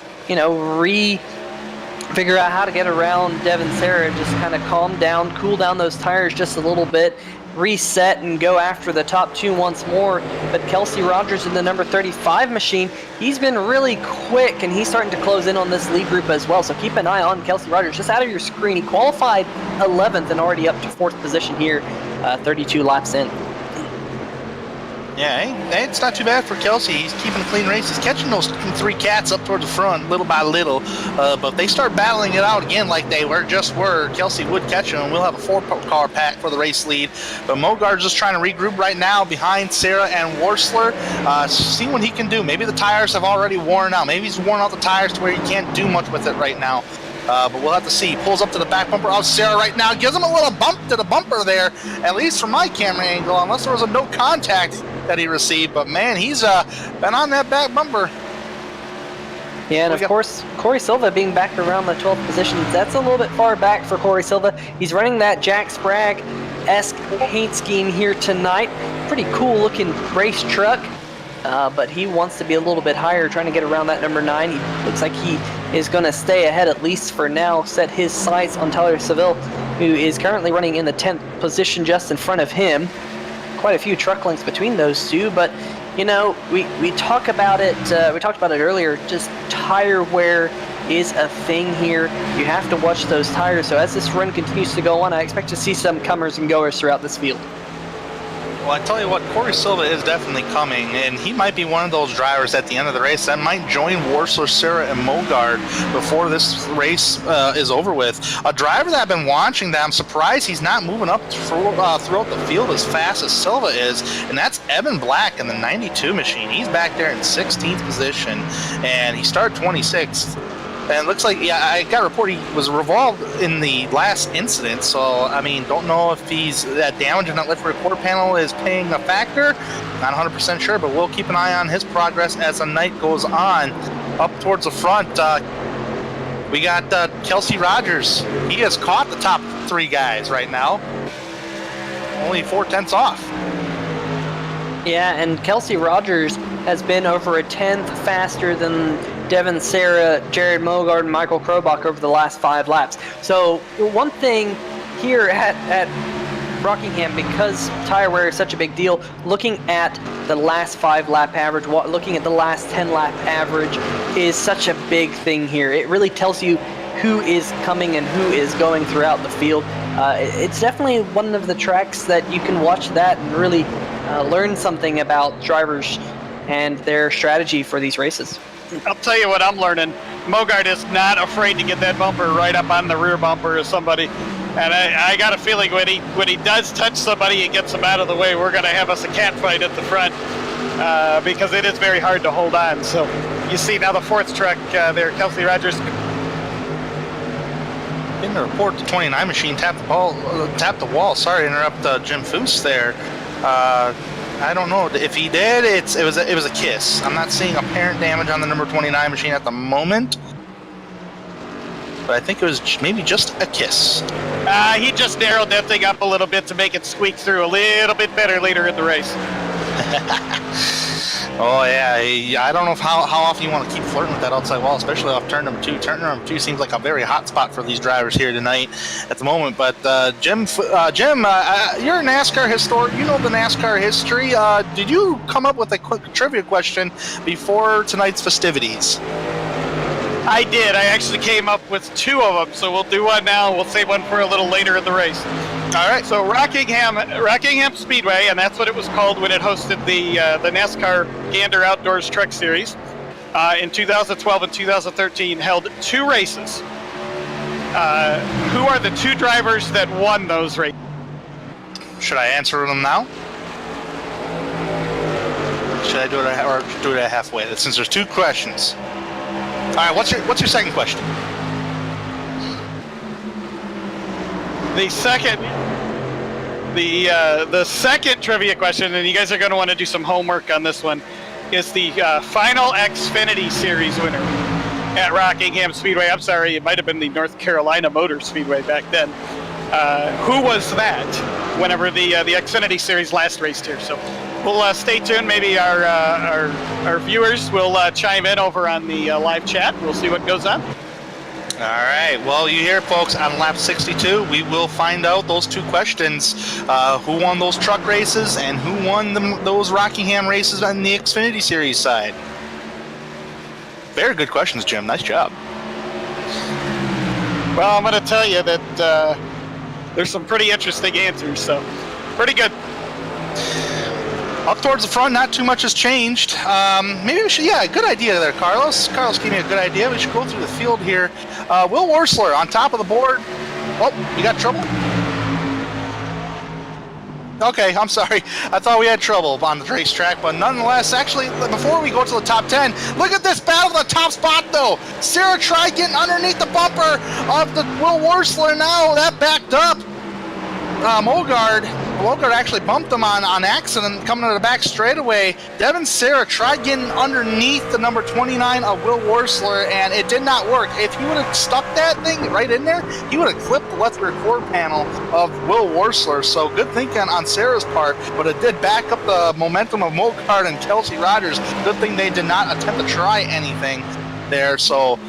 figure out how to get around Devin Sarah, just kind of calm down, cool down those tires just a little bit, reset and go after the top 2 once more. But Kelsey Rogers in the number 35 machine, he's been really quick, and he's starting to close in on this lead group as well. So keep an eye on Kelsey Rogers just out of your screen. He qualified 11th and already up to 4th position here, 32 laps in. Yeah, hey, it's not too bad for Kelsey. He's keeping a clean race. He's catching those 3 cats up towards the front little by little. But if they start battling it out again like they were, Kelsey would catch them. We'll have a 4-car pack for the race lead. But Mogard's just trying to regroup right now behind Sarah and Worsler. See what he can do. Maybe the tires have already worn out. Maybe he's worn out the tires to where he can't do much with it right now. But we'll have to see. He pulls up to the back bumper of Sarah right now. Gives him a little bump to the bumper there, at least from my camera angle, unless there was a no contact that he received. But, man, he's been on that back bumper. Yeah, and of course, Corey Silva being back around the 12th position, that's a little bit far back for Corey Silva. He's running that Jack Sprague-esque paint scheme here tonight. Pretty cool-looking race truck. But he wants to be a little bit higher, trying to get around that number 9. He looks like he is going to stay ahead, at least for now, set his sights on Tyler Seville, who is currently running in the 10th position just in front of him. Quite a few truck lengths between those two, but, you know, we talk about it, we talked about it earlier, just tire wear is a thing here. You have to watch those tires, so as this run continues to go on, I expect to see some comers and goers throughout this field. Well, I tell you what, Corey Silva is definitely coming, and he might be one of those drivers at the end of the race that might join Worsler, Sarah, and Mogard before this race is over with. A driver that I've been watching that I'm surprised he's not moving up throughout the field as fast as Silva is, and that's Evan Black in the 92 machine. He's back there in 16th position, and he started 26th. And it looks like, yeah, I got a report he was revolved in the last incident, so, I mean, don't know if that damage in that lift rear quarter panel is playing a factor. Not 100% sure, but we'll keep an eye on his progress as the night goes on. Up towards the front, we got Kelsey Rogers. He has caught the top 3 guys right now. Only 4/10 off. Yeah, and Kelsey Rogers has been over a 10th faster than Devin Sarah, Jared Mogard, and Michael Krobach over the last 5 laps. So one thing here at Rockingham, because tire wear is such a big deal, looking at the last 5 lap average, looking at the last 10 lap average is such a big thing here. It really tells you who is coming and who is going throughout the field. It's definitely one of the tracks that you can watch that and really learn something about drivers and their strategy for these races. I'll tell you what I'm learning. Mogard is not afraid to get that bumper right up on the rear bumper of somebody. And I got a feeling when he does touch somebody and gets them out of the way, we're going to have us a cat fight at the front because it is very hard to hold on. So you see now the 4th truck there, Kelsey Rogers. In the report, the 29 machine tapped the wall. Sorry to interrupt Jim Foose there. I don't know if he did. It was a kiss. I'm not seeing apparent damage on the number 29 machine at the moment, but I think it was maybe just a kiss. He just narrowed that thing up a little bit to make it squeak through a little bit better later in the race. Oh yeah, I don't know how often you want to keep flirting with that outside wall, especially off turn number 2. Turn number 2 seems like a very hot spot for these drivers here tonight at the moment. But Jim, you're a NASCAR historian. You know the NASCAR history. Did you come up with a quick trivia question before tonight's festivities? I did. I actually came up with 2 of them, so we'll do one now. We'll save one for a little later in the race. All right. So Rockingham Speedway, and that's what it was called when it hosted the NASCAR Gander Outdoors Truck Series in 2012 and 2013, held 2 races. Who are the 2 drivers that won those races? Should I answer them now? Should I do it halfway? Since there's 2 questions. All right. What's your second question? The second trivia question, and you guys are going to want to do some homework on this one, is the final Xfinity Series winner at Rockingham Speedway. I'm sorry, it might have been the North Carolina Motor Speedway back then. Who was that whenever the Xfinity Series last raced here? So we'll stay tuned. Maybe our viewers will chime in over on the live chat. We'll see what goes on. All right. Well, you hear, folks, on lap 62, we will find out those 2 questions. Who won those truck races and who won those Rockingham races on the Xfinity Series side. Very good questions, Jim. Nice job. Well, I'm going to tell you that there's some pretty interesting answers, so pretty good. Up towards the front, not too much has changed. Maybe we should, yeah, good idea there, Carlos. Carlos gave me a good idea. We should go through the field here. Will Worsler on top of the board. Oh, you got trouble? Okay, I'm sorry. I thought we had trouble on the racetrack, but nonetheless, actually, before we go to the top 10, look at this battle for the top spot, though. Sarah tried getting underneath the bumper of the Will Worsler. Now that backed up. Mogard actually bumped him on accident coming to the back straightaway. Devin Sarah tried getting underneath the number 29 of Will Worsler, and it did not work. If he would have stuck that thing right in there, he would have clipped the left rear quarter panel of Will Worsler. So good thinking on Sarah's part, but it did back up the momentum of Mogard and Kelsey Rogers. Good thing they did not attempt to try anything there. So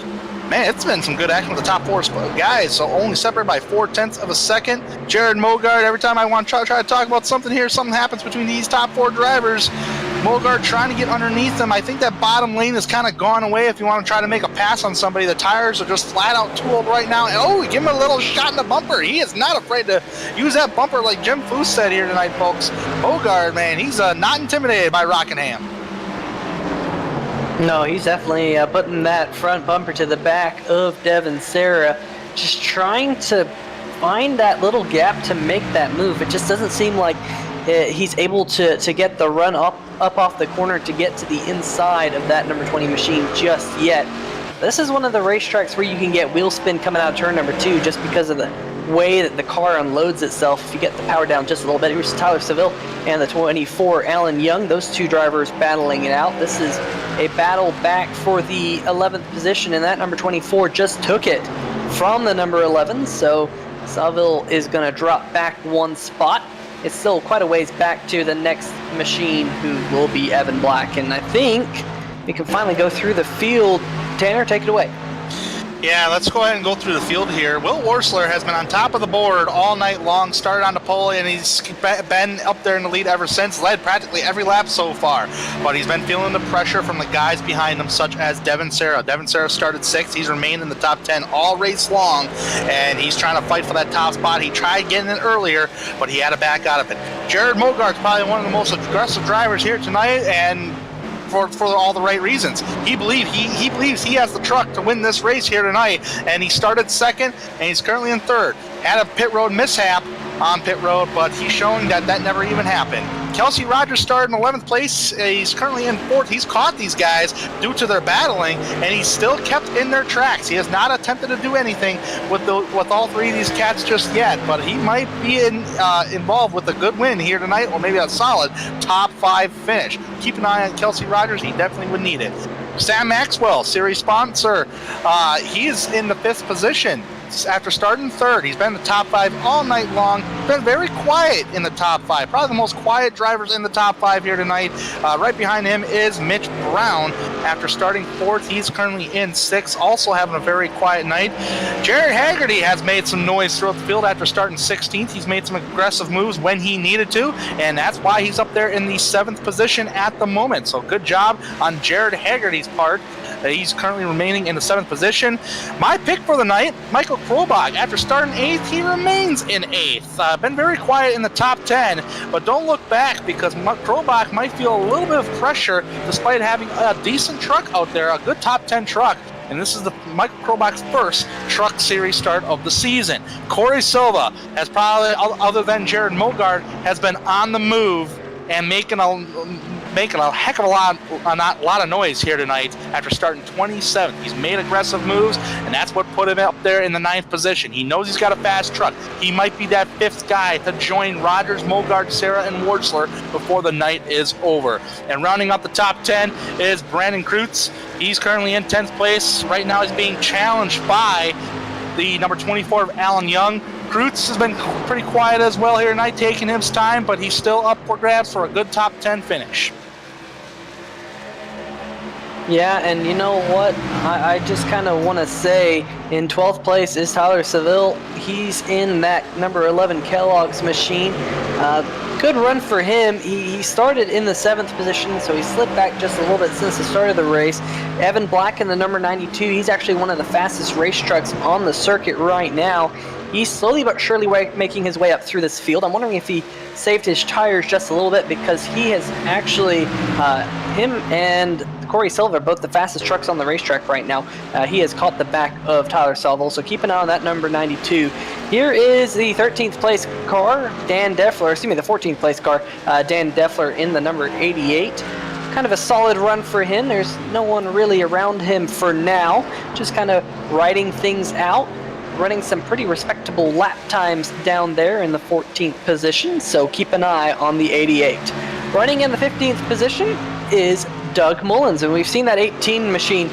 man, it's been some good action with the top 4 guys, so only separated by 0.4 of a second. Jared Mogard, every time I want to try to talk about something here, something happens between these top 4 drivers. Mogard trying to get underneath them. I think that bottom lane has kind of gone away if you want to try to make a pass on somebody. The tires are just flat out too old right now. And oh, give him a little shot in the bumper. He is not afraid to use that bumper like Jim Foose said here tonight, folks. Mogard, man, he's not intimidated by Rockingham. No, he's definitely putting that front bumper to the back of Devin Sarah, just trying to find that little gap to make that move. It just doesn't seem like he's able to get the run up off the corner to get to the inside of that number 20 machine just yet. This is one of the racetracks where you can get wheel spin coming out of turn number 2 just because of the way that the car unloads itself if you get the power down just a little bit. Here's Tyler Seville and the 24 Alan Young, those two drivers battling it out. This is a battle back for the 11th position, and that number 24 just took it from the number 11, so Seville is going to drop back 1 spot. It's still quite a ways back to the next machine, who will be Evan Black, and I think we can finally go through the field. Tanner, take it away. Yeah, let's go ahead and go through the field here. Will Worsler has been on top of the board all night long, started on the pole, and he's been up there in the lead ever since, led practically every lap so far. But he's been feeling the pressure from the guys behind him, such as Devin Sarah. Devin Sarah started 6th. He's remained in the top 10 all race long, and he's trying to fight for that top spot. He tried getting it earlier, but he had to back out of it. Jared Mogard's probably one of the most aggressive drivers here tonight, and for all the right reasons. He believes he has the truck to win this race here tonight, and he started 2nd, and he's currently in 3rd. Had a pit road mishap on pit road, but he's showing that never even happened. Kelsey Rogers started in 11th place. He's currently in 4th. He's caught these guys due to their battling, and he's still kept in their tracks. He has not attempted to do anything with all 3 of these cats just yet, but he might be involved with a good win here tonight, or maybe a solid top 5 finish. Keep an eye on Kelsey Rogers. He definitely would need it. Sam Maxwell, series sponsor, he is in the 5th position. After starting 3rd, he's been in the top 5 all night long. Been very quiet in the top 5. Probably the most quiet drivers in the top 5 here tonight. Right behind him is Mitch Brown. After starting 4th, he's currently in 6th, also having a very quiet night. Jared Haggerty has made some noise throughout the field after starting 16th. He's made some aggressive moves when he needed to, and that's why he's up there in the 7th position at the moment. So good job on Jared Haggerty's part. He's currently remaining in the 7th position. My pick for the night, Michael Krobach. After starting 8th, he remains in 8th. Been very quiet in the top 10, but don't look back because Krobach might feel a little bit of pressure despite having a decent truck out there, a good top 10 truck. And this is the Michael Krobach's first truck series start of the season. Corey Silva has probably, other than Jared Mogard, has been on the move and making a heck of a lot of noise here tonight after starting 27th. He's made aggressive moves, and that's what put him up there in the 9th position. He knows he's got a fast truck. He might be that 5th guy to join Rogers, Mogard, Sarah, and Worsler before the night is over. And rounding up the top 10 is Brandon Kreutz. He's currently in 10th place. Right now he's being challenged by the number 24 of Alan Young. Kreutz has been pretty quiet as well here tonight, taking his time, but he's still up for grabs for a good top 10 finish. Yeah, and you know what? I just kind of want to say in 12th place is Tyler Seville. He's in that number 11 Kellogg's machine. Good run for him. He started in the 7th position, so he slipped back just a little bit since the start of the race. Evan Black in the number 92. He's actually one of the fastest race trucks on the circuit right now. He's slowly but surely making his way up through this field. I'm wondering if he saved his tires just a little bit because he has actually, him and Corey Silva are both the fastest trucks on the racetrack right now. He has caught the back of Tyler Salvo, so keep an eye on that number 92. Here is the 13th place car, Dan Deffler, excuse me, the 14th place car, Dan Deffler in the number 88. Kind of a solid run for him. There's no one really around him for now, just kind of riding things out, running some pretty respectable lap times down there in the 14th position, so keep an eye on the 88. Running in the 15th position is Doug Mullins, and we've seen that 18 machine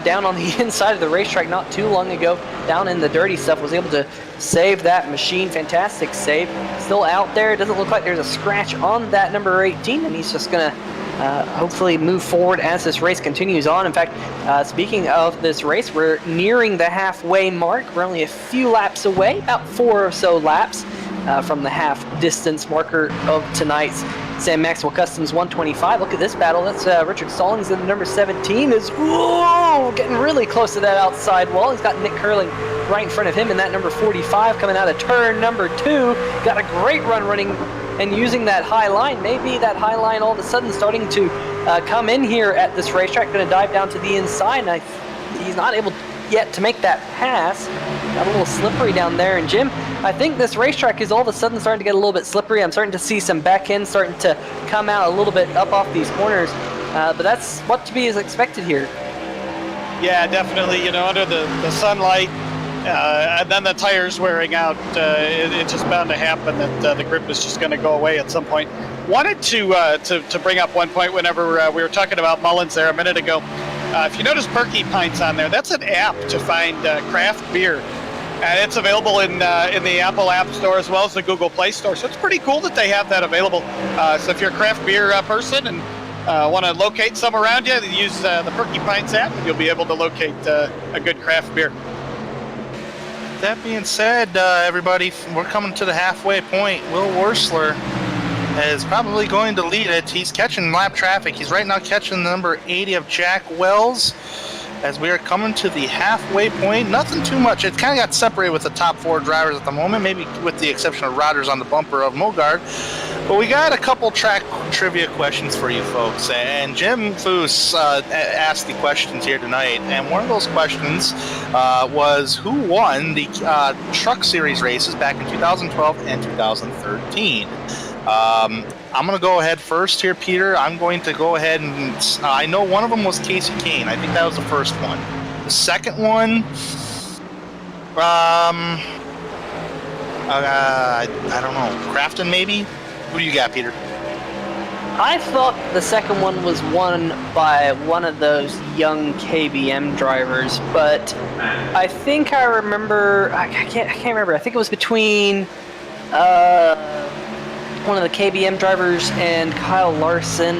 down on the inside of the racetrack not too long ago, down in the dirty stuff, was able to save that machine. Fantastic save. Still out there. It doesn't look like there's a scratch on that number 18, and he's just going to hopefully move forward as this race continues on. In fact, speaking of this race, we're nearing the halfway mark. We're only a few laps away, about 4 or so laps from the half distance marker of tonight's Sam Maxwell Customs 125. Look at this battle. That's Richard Stallings in the number 17 is getting really close to that outside wall. He's got Nick Curling right in front of him in that number 45 coming out of turn number 2. Got a great run running and using that high line. Maybe that high line all of a sudden starting to come in here at this racetrack. Going to dive down to the inside, and he's not able yet to make that pass. Got a little slippery down there. And Jim, I think this racetrack is all of a sudden starting to get a little bit slippery. I'm starting to see some back end starting to come out a little bit up off these corners. But that's what to be is expected here. Yeah, definitely. You know, under the sunlight, and then the tires wearing out, it's just bound to happen that the grip is just going to go away at some point. Wanted to bring up one point whenever we were talking about Mullins there a minute ago. If you notice Perky Pints on there, that's an app to find craft beer. And it's available in the Apple App Store as well as the Google Play Store. So it's pretty cool that they have that available. So if you're a craft beer person and want to locate some around you, use the Perky Pints app and you'll be able to locate a good craft beer. That being said, everybody, we're coming to the halfway point. Will Worsler is probably going to lead it. He's catching lap traffic. He's right now catching the number 80 of Jack Wells as we are coming to the halfway point. Nothing too much. It kind of got separated with the top 4 drivers at the moment, maybe with the exception of Rodgers on the bumper of Mogard. But we got a couple track trivia questions for you folks. And Jim Foose asked the questions here tonight. And one of those questions was who won the Truck Series races back in 2012 and 2013? I'm going to go ahead first here, Peter. I'm going to go ahead and I know one of them was Casey Kane. I think that was the first one. The second one, I don't know, Crafton maybe? Who do you got, Peter? I thought the second one was won by one of those young KBM drivers, but I think I remember. I can't remember. I think it was between one of the KBM drivers and Kyle Larson.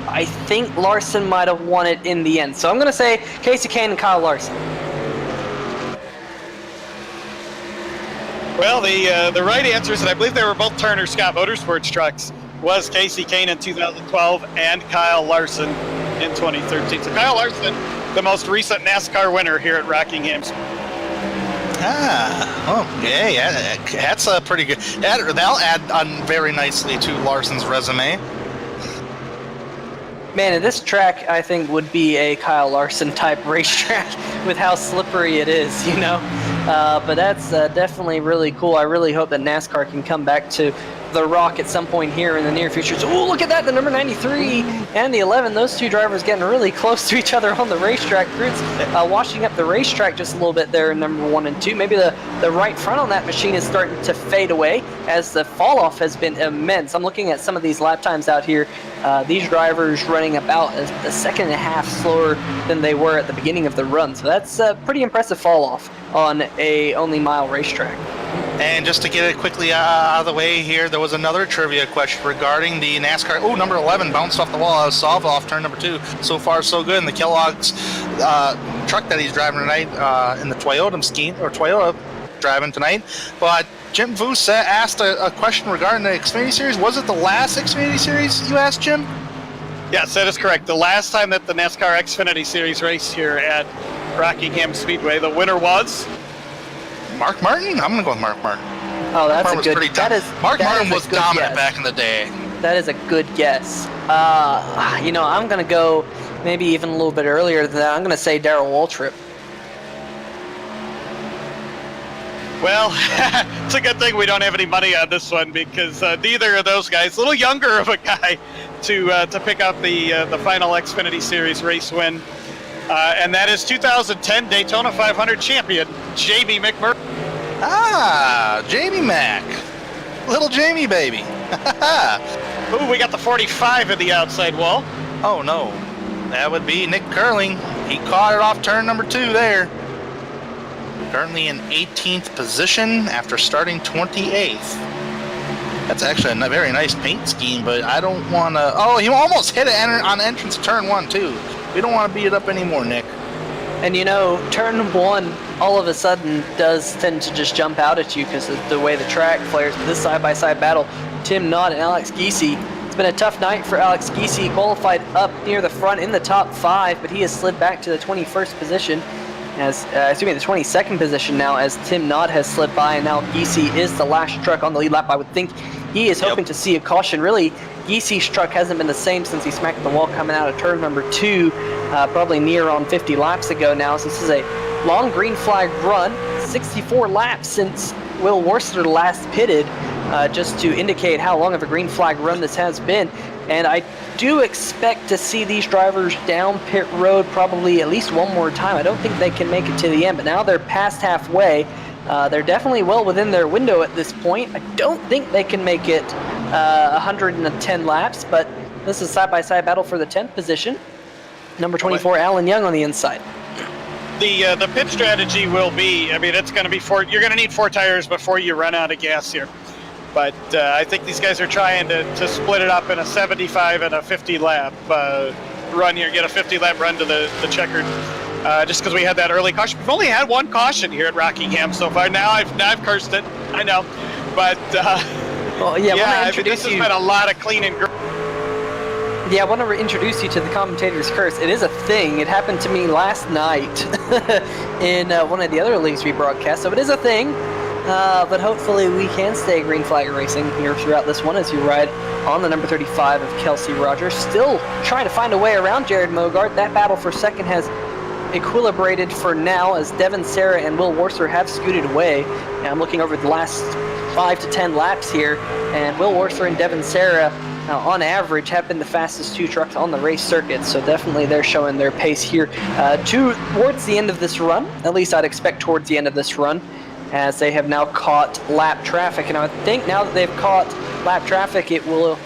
I think Larson might have won it in the end. So I'm going to say Casey Kane and Kyle Larson. Well, the right answers, and I believe they were both Turner Scott Motorsports trucks, was Casey Kane in 2012 and Kyle Larson in 2013. So Kyle Larson, the most recent NASCAR winner here at Rockingham. Okay, that's a pretty good. That'll add on very nicely to Larson's resume. Man, this track I think would be a Kyle Larson type racetrack with how slippery it is, you know. But that's definitely really cool. I really hope that NASCAR can come back to the Rock at some point here in the near future. So, oh, look at that, the number 93 and the 11. Those two drivers getting really close to each other on the racetrack. Cruz washing up the racetrack just a little bit there in number 1 and 2. Maybe the right front on that machine is starting to fade away as the fall off has been immense. I'm looking at some of these lap times out here. These drivers running about a second and a half slower than they were at the beginning of the run. So that's a pretty impressive fall off on a only mile racetrack. And just to get it quickly out of the way here, there was another trivia question regarding the NASCAR. Oh, number 11 bounced off the wall. Salvo off turn number 2. So far, so good. And the Kellogg's truck that he's driving tonight in the Toyota scheme, or Toyota driving tonight. But Jim Voos asked a question regarding the Xfinity Series. Was it the last Xfinity Series you asked, Jim? Yes, that is correct. The last time that the NASCAR Xfinity Series raced here at Rockingham Speedway, the winner was Mark Martin? I'm going to go with Mark Martin. Oh, that's Martin a was good. pretty That is Mark that Martin is a was good dominant guess. back in the day. That is a good guess. I'm gonna go maybe even a little bit earlier than that. I'm gonna say Darrell Waltrip. Well, it's a good thing we don't have any money on this one because neither of those guys, a little younger of a guy, to pick up the final Xfinity Series race win, and that is 2010 Daytona 500 champion Jamie McMurray. Ah, Jamie Mac, little Jamie baby. Ooh, we got the 45 in the outside wall. Oh no, that would be Nick Curling. He caught it off turn number 2 there. Currently in 18th position after starting 28th. That's actually a very nice paint scheme, but I don't want to... Oh, he almost hit it on entrance to turn 1, too. We don't want to beat it up anymore, Nick. And turn 1 all of a sudden does tend to just jump out at you because of the way the track flares. This side-by-side battle, Tim Knott and Alex Giese. It's been a tough night for Alex Giese. He qualified up near the front in the top 5, but he has slid back to the 21st position. The 22nd position now, as Tim Knott has slid by, and now Giese is the last truck on the lead lap. I would think he is hoping to see a caution. Really, Giese's truck hasn't been the same since he smacked the wall coming out of turn number 2, probably near on 50 laps ago now. So this is a long green flag run, 64 laps since Will Worcester last pitted, just to indicate how long of a green flag run this has been. And I do expect to see these drivers down pit road probably at least one more time. I don't think they can make it to the end, but now they're past halfway. They're definitely well within their window at this point. I don't think they can make it 110 laps, but this is side-by-side battle for the 10th position. Number 24, Alan Young on the inside. The pit strategy will be, it's going to be you're going to need 4 tires before you run out of gas here. But I think these guys are trying to split it up in a 75 and a 50 lap run here, get a 50 lap run to the checkered, just because we had that early caution. We've only had 1 caution here at Rockingham so far. Now I've cursed it, I know, but this has been a lot of clean and green. Yeah, I want to introduce you to the commentator's curse. It is a thing. It happened to me last night in one of the other leagues we broadcast, so it is a thing. But hopefully we can stay green flag racing here throughout this one as you ride on the number 35 of Kelsey Rogers. Still trying to find a way around Jared Mogart. That battle for second has equilibrated for now as Devin Serra and Will Worcester have scooted away. And I'm looking over the last 5 to 10 laps here, and Will Worcester and Devin Serra on average have been the fastest 2 trucks on the race circuit, so definitely they're showing their pace here towards the end of this run. At least I'd expect towards the end of this run, as they have now caught lap traffic. And I think now that they've caught lap traffic, it will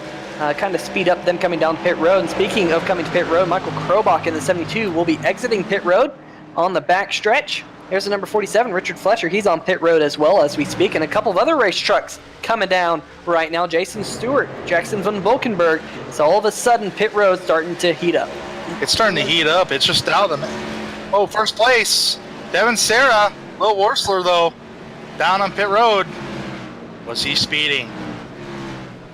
kind of speed up them coming down pit road. And speaking of coming to pit road, Michael Krobach in the 72 will be exiting pit road on the back stretch. There's the number 47, Richard Fletcher. He's on pit road as well as we speak. And a couple of other race trucks coming down right now. Jason Stewart, Jackson Van Volkenberg. So all of a sudden, pit road's starting to heat up. It's starting to heat up. It's just out of it. Oh, first place. Devin Serra. Will Worcester, though, down on pit road. Was he speeding?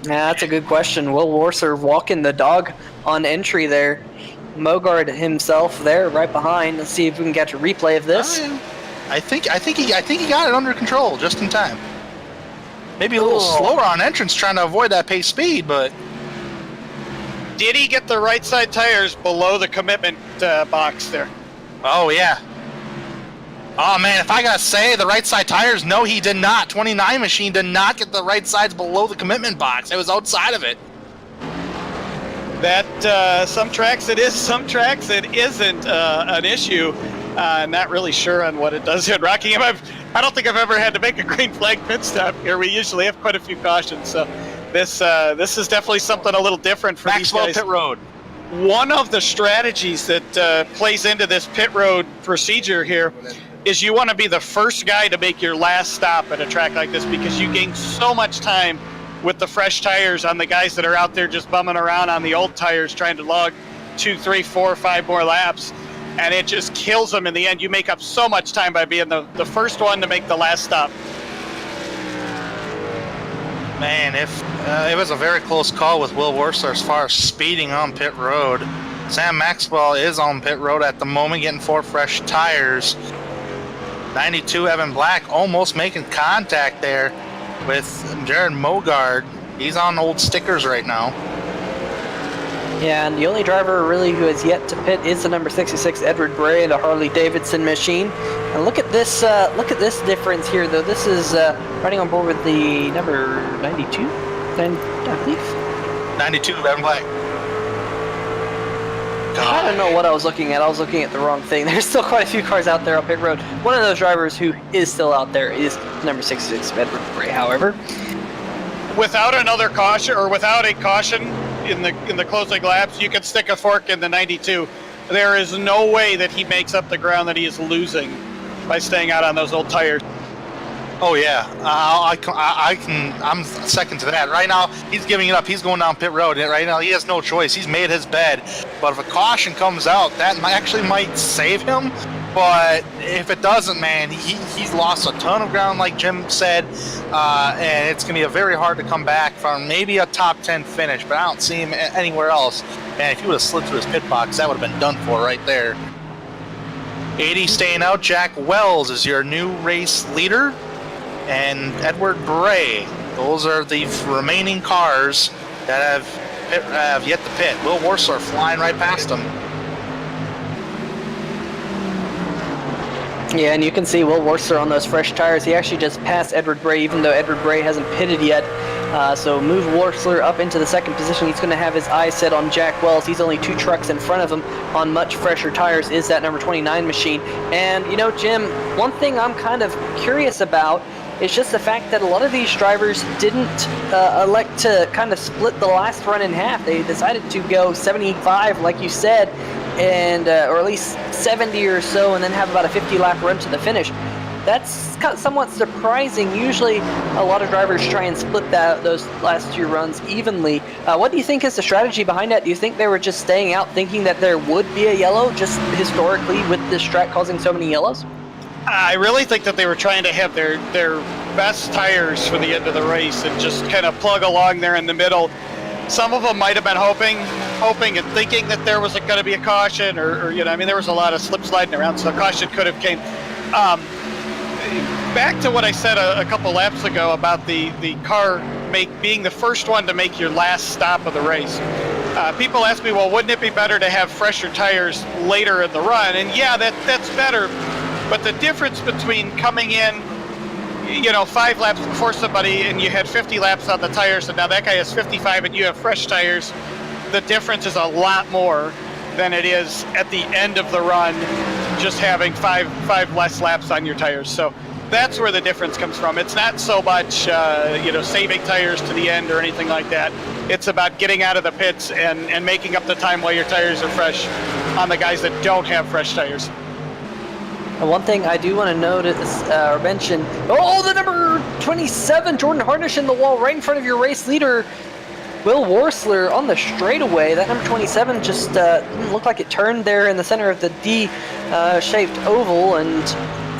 Yeah, that's a good question. Will Worcester walking the dog on entry there. Mogard himself there right behind. Let's see if we can catch a replay of this. I think he got it under control just in time. Maybe a little slower on entrance, trying to avoid that pace speed, but did he get the right side tires below the commitment box there? Oh yeah. Oh man, if I gotta say, the right side tires, no, he did not. 29 machine did not get the right sides below the commitment box. It was outside of it. That some tracks it is, some tracks it isn't an issue. Not really sure on what it does here at Rockingham. I don't think I've ever had to make a green flag pit stop here. We usually have quite a few cautions, so this is definitely something a little different for Maxwell these guys. pit road. One of the strategies that plays into this pit road procedure here is you want to be the first guy to make your last stop at a track like this, because you gain so much time with the fresh tires on the guys that are out there just bumming around on the old tires trying to log 2, 3, 4, 5 more laps, and it just kills them in the end. You make up so much time by being the first one to make the last stop. Man, it was a very close call with Will Worcester as far as speeding on pit road. Sam Maxwell is on pit road at the moment, getting 4 fresh tires. 92 Evan Black almost making contact there. with Jared Mogard. He's on old stickers right now. Yeah, and the only driver really who has yet to pit is the number 66 Edward Bray, the Harley Davidson machine. And look at this difference here, though. This is riding on board with the number 92, I believe. 92, Evan Black. I don't know what I was looking at. I was looking at the wrong thing. There's still quite a few cars out there on pit road. One of those drivers who is still out there is number 66 Edward Bray, however. Without another caution, or without a caution in the closing laps, you can stick a fork in the 92. There is no way that he makes up the ground that he is losing by staying out on those old tires. Oh yeah, I'm second to that. Right now, he's giving it up. He's going down pit road. Right now, he has no choice. He's made his bed. But if a caution comes out, that might save him. But if it doesn't, man, he's lost a ton of ground, like Jim said, and it's going to be very hard to come back from maybe a top 10 finish, but I don't see him anywhere else. And if he would have slid through his pit box, that would have been done for right there. 80 staying out. Jack Wells is your new race leader, and Edward Bray. Those are the remaining cars that have yet to pit. Will Worsler flying right past them. Yeah, and you can see Will Worsler on those fresh tires. He actually just passed Edward Bray, even though Edward Bray hasn't pitted yet. So move Worsler up into the second position. He's going to have his eyes set on Jack Wells. He's only 2 trucks in front of him on much fresher tires is that number 29 machine. And, you know, Jim, one thing I'm kind of curious about is just the fact that a lot of these drivers didn't elect to kind of split the last run in half. They decided to go 75, like you said, and or at least 70 or so, and then have about a 50-lap run to the finish. That's somewhat surprising. Usually, a lot of drivers try and split those last 2 runs evenly. What do you think is the strategy behind that? Do you think they were just staying out thinking that there would be a yellow, just historically with this track causing so many yellows? I really think that they were trying to have their best tires for the end of the race and just kind of plug along there in the middle. Some of them might have been hoping and thinking that there was going to be a caution, or you know, I mean, there was a lot of slip sliding around, so a caution could have came. Back to what I said a couple laps ago about the car being the first one to make your last stop of the race. People ask me, well, wouldn't it be better to have fresher tires later in the run? And yeah, that's better. But the difference between coming in, you know, 5 laps before somebody and you had 50 laps on the tires, and now that guy has 55 and you have fresh tires, the difference is a lot more than it is at the end of the run, just having five less laps on your tires. So that's where the difference comes from. It's not so much, you know, saving tires to the end or anything like that. It's about getting out of the pits and making up the time while your tires are fresh on the guys that don't have fresh tires. And one thing I do want to notice or mention, the number 27, Jordan Harnish in the wall right in front of your race leader, Will Worsler on the straightaway. That number 27 just didn't look like it turned there in the center of the D-shaped oval, and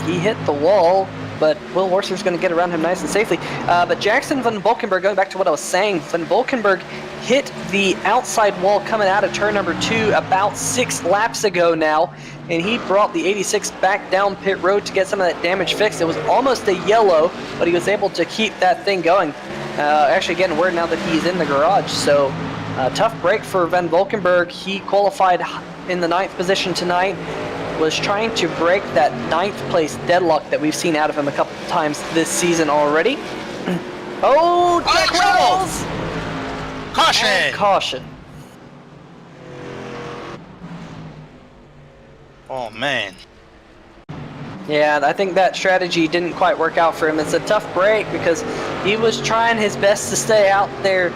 he hit the wall. But Will Worsler's going to get around him nice and safely. But Jackson Van Valkenburg, going back to what I was saying, Van Valkenburg hit the outside wall coming out of turn number 2 about 6 laps ago now, and he brought the 86 back down pit road to get some of that damage fixed. It was almost a yellow, but he was able to keep that thing going. Actually getting word now that he's in the garage, so tough break for Van Valkenburg. He qualified in the 9th position tonight, was trying to break that 9th place deadlock that we've seen out of him a couple of times this season already. Jack Wells! Caution! And caution. Oh, man. Yeah, I think that strategy didn't quite work out for him. It's a tough break because he was trying his best to stay out there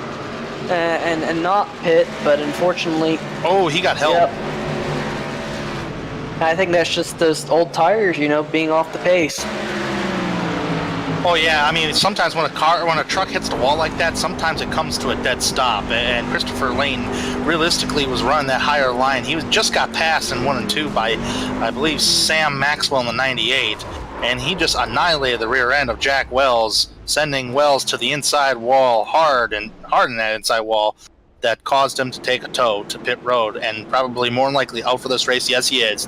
and not pit, but unfortunately... Oh, he got help. Yep. I think that's just those old tires, you know, being off the pace. Oh yeah, I mean, sometimes when a truck hits the wall like that, sometimes it comes to a dead stop. And Christopher Lane, realistically, was running that higher line. He just got passed in 1 and 2 by, I believe, Sam Maxwell in the 98, and he just annihilated the rear end of Jack Wells, sending Wells to the inside wall hard in that inside wall. That caused him to take a tow to pit road, and probably more than likely out for this race. Yes, he is.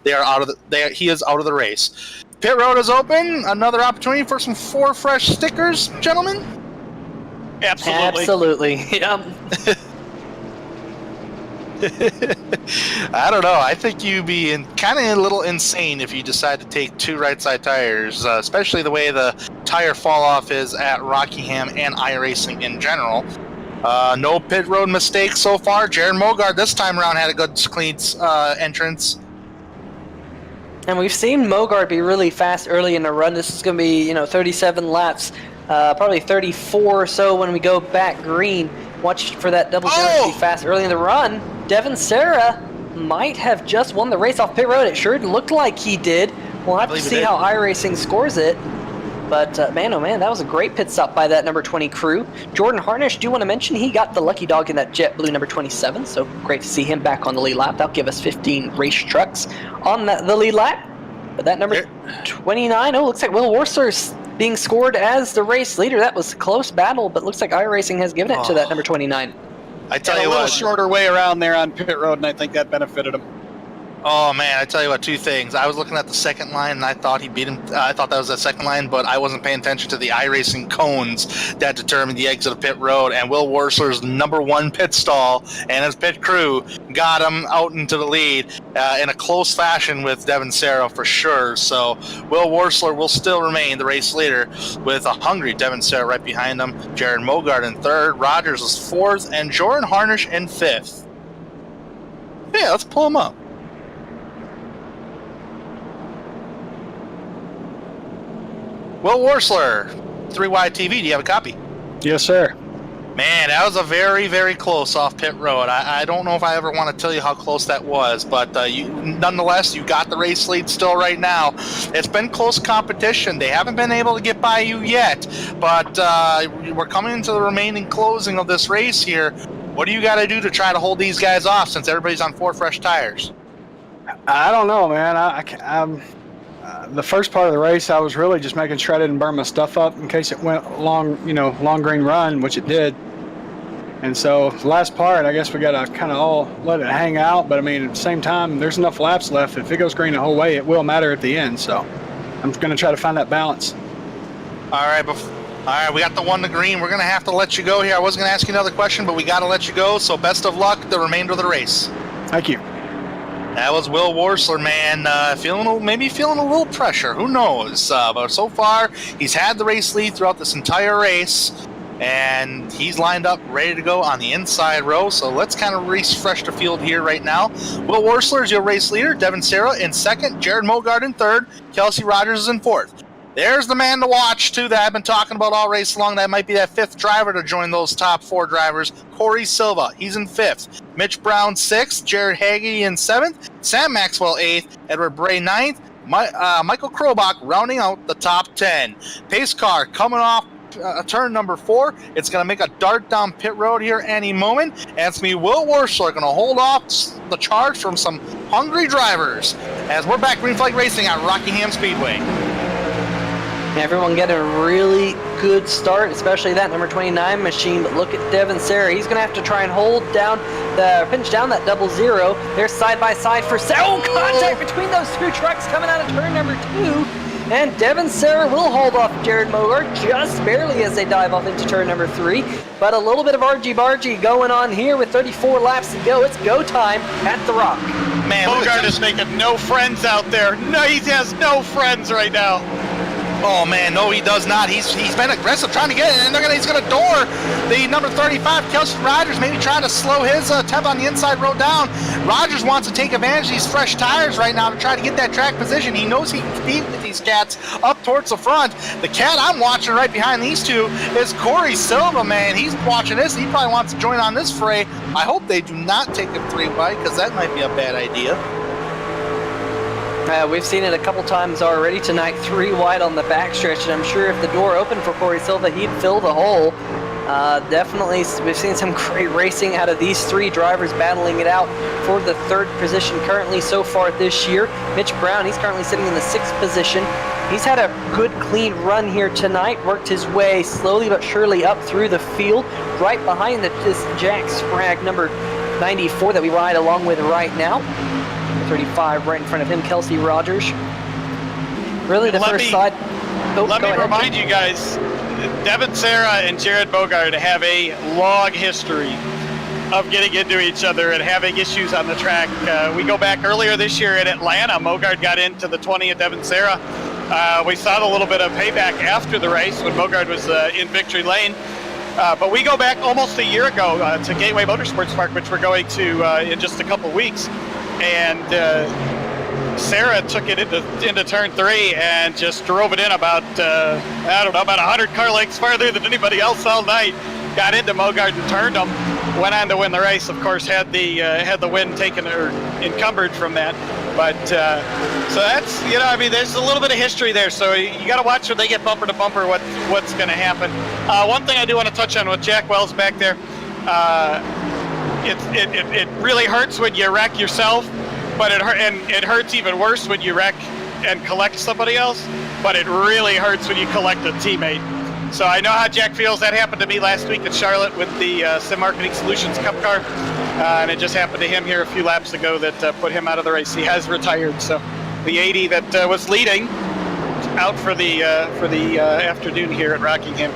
He is out of the race. Pit road is open. Another opportunity for some 4 fresh stickers, gentlemen. Absolutely. Yep. I don't know. I think you'd be kind of a little insane if you decide to take 2 right side tires, especially the way the tire fall off is at Rockingham and iRacing in general. No pit road mistakes so far. Jared Mogard this time around had a good clean entrance. And we've seen Mogard be really fast early in the run. This is going to be, 37 laps, probably 34 or so when we go back green. Watch for that double zero to be fast early in the run. Devin Serra might have just won the race off pit road. It sure looked like he did. We'll have to see how iRacing scores it. But man, oh man, that was a great pit stop by that number 20 crew. Jordan Harnish, do want to mention, he got the lucky dog in that JetBlue number 27, so great to see him back on the lead lap. That'll give us 15 race trucks on the lead lap. But that number 29, looks like Will Worsler's being scored as the race leader. That was a close battle, but looks like iRacing has given it to that number 29. I tell you a little what, shorter way around there on pit road, and I think that benefited him. Oh man, I tell you what, 2 things. I was looking at the second line and I thought he beat him. I thought that was the second line, but I wasn't paying attention to the iRacing cones that determined the exit of pit road. And Will Worsler's number 1 pit stall and his pit crew got him out into the lead in a close fashion with Devin Serra for sure. So Will Worsler will still remain the race leader with a hungry Devin Serra right behind him. Jared Mogard in 3rd, Rogers is 4th, and Jordan Harnish in 5th. Yeah, let's pull him up. Will Worsler, 3Y TV, do you have a copy? Yes, sir. Man, that was a very, very close off pit road. I don't know if I ever want to tell you how close that was, but nonetheless, you got the race lead still right now. It's been close competition. They haven't been able to get by you yet, but we're coming into the remaining closing of this race here. What do you got to do to try to hold these guys off since everybody's on 4 fresh tires? I don't know, man. I'm the first part of the race, I was really just making sure I didn't burn my stuff up in case it went long green run, which it did. And so the last part, I guess we got to kind of all let it hang out. But I mean, at the same time, there's enough laps left. If it goes green the whole way, it will matter at the end. So I'm going to try to find that balance. All right, we got the 1 to green. We're going to have to let you go here. I wasn't going to ask you another question, but we got to let you go. So best of luck the remainder of the race. Thank you. That was Will Worsler, man. Feeling a little pressure. Who knows? But so far, he's had the race lead throughout this entire race, and he's lined up ready to go on the inside row. So let's kind of refresh the field here right now. Will Worsler is your race leader. Devin Serra in 2nd. Jared Mogard in 3rd. Kelsey Rogers is in 4th. There's the man to watch, too, that I've been talking about all race long. That might be that 5th driver to join those top 4 drivers. Corey Silva, he's in 5th. Mitch Brown, 6th. Jared Haggerty in 7th. Sam Maxwell, 8th. Edward Bray, 9th. Michael Krobach rounding out the top 10. Pace car coming off turn number 4. It's going to make a dart down pit road here any moment. And it's me, Will Worsler, going to hold off the charge from some hungry drivers as we're back green flag racing at Rockingham Speedway. Everyone getting a really good start, especially that number 29 machine. But look at Devin Serra. He's going to have to try and pinch down that double zero. They're side by side for contact between those 2 trucks coming out of turn number 2. And Devin Serra will hold off Jared Mogard just barely as they dive off into turn number 3. But a little bit of argy-bargy going on here with 34 laps to go. It's go time at the Rock. Man, Mogard is making no friends out there. No, he has no friends right now. Oh man, no, he does not. He's been aggressive trying to get it, and he's going to door the number 35, Kelsey Rogers, maybe try to slow his temp on the inside road down. Rogers wants to take advantage of these fresh tires right now to try to get that track position. He knows he can compete with these cats up towards the front. The cat I'm watching right behind these 2 is Corey Silva, man. He's watching this. He probably wants to join on this fray. I hope they do not take him 3 wide because that might be a bad idea. We've seen it a couple times already tonight, 3 wide on the backstretch, and I'm sure if the door opened for Corey Silva, he'd fill the hole. Definitely, we've seen some great racing out of these 3 drivers battling it out for the 3rd position currently so far this year. Mitch Brown, he's currently sitting in the 6th position. He's had a good, clean run here tonight, worked his way slowly but surely up through the field, right behind this Jack Sprague number 94 that we ride along with right now. 35 right in front of him, Kelsey Rogers. Really, the Let first me- side. Oh, Let go me ahead. remind you guys, Devin Serra and Jared Bogard have a long history of getting into each other and having issues on the track. We go back earlier this year in Atlanta. Mogard got into the 20 of Devin Serra. We saw a little bit of payback after the race when Mogard was in victory lane. But we go back almost a year ago to Gateway Motorsports Park, which we're going to in just a couple weeks. And Sarah took it into turn 3 and just drove it in about, about 100 car lengths farther than anybody else all night. Got into Mogard and turned him. Went on to win the race. Of course, had the win taken or encumbered from that. But so that's, there's a little bit of history there. So you got to watch when they get bumper to bumper what's going to happen. One thing I do want to touch on with Jack Wells back there, it really hurts when you wreck yourself, but it hurts even worse when you wreck and collect somebody else. But it really hurts when you collect a teammate. So I know how Jack feels. That happened to me last week at Charlotte with the Sim Marketing Solutions Cup car, and it just happened to him here a few laps ago that put him out of the race. He has retired, so the 80 that was leading out for the afternoon here at Rockingham.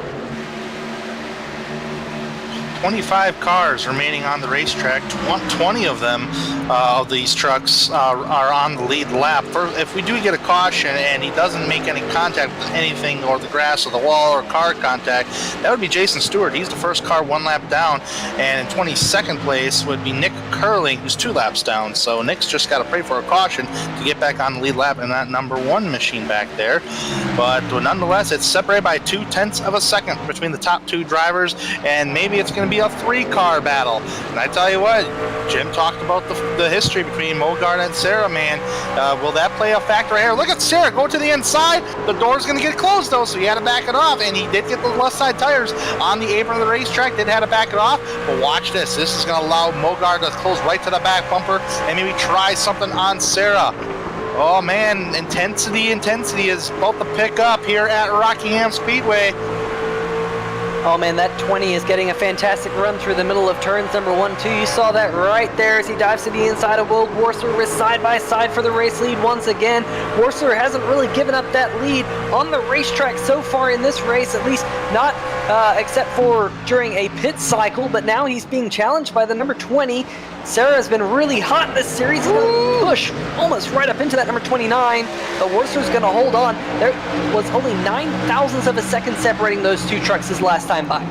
25 cars remaining on the racetrack. 20 of them, of these trucks, are on the lead lap. If we do get a caution and he doesn't make any contact with anything or the grass or the wall or car contact, that would be Jason Stewart. He's the first car 1 lap down. And in 22nd place would be Nick Curling, who's 2 laps down. So Nick's just got to pray for a caution to get back on the lead lap in that number 1 machine back there. But nonetheless, it's separated by 0.2 of a second between the top 2 drivers, and maybe it's going to be a 3-car battle. And I tell you what, Jim talked about the history between Mogard and Sarah, man. Will that play a factor here? Look at Sarah go to the inside. The door's going to get closed, though, so he had to back it off, and he did get the left side tires on the apron of the racetrack. Did have to back it off, but watch this. This is going to allow Mogard to close right to the back bumper and maybe try something on Sarah. Oh, man, intensity is about to pick up here at Rockingham Speedway. Oh man, that 20 is getting a fantastic run through the middle of turns number 1, 2. You saw that right there as he dives to the inside of Will Worsler with side by side for the race lead once again. Worsler hasn't really given up that lead on the racetrack so far in this race, at least not except for during a pit cycle, but now he's being challenged by the number 20. Sarah has been really hot this series. He's going to push almost right up into that number 29, but Worsler's going to hold on. There was only 0.09 of a second separating those 2 trucks his last time by.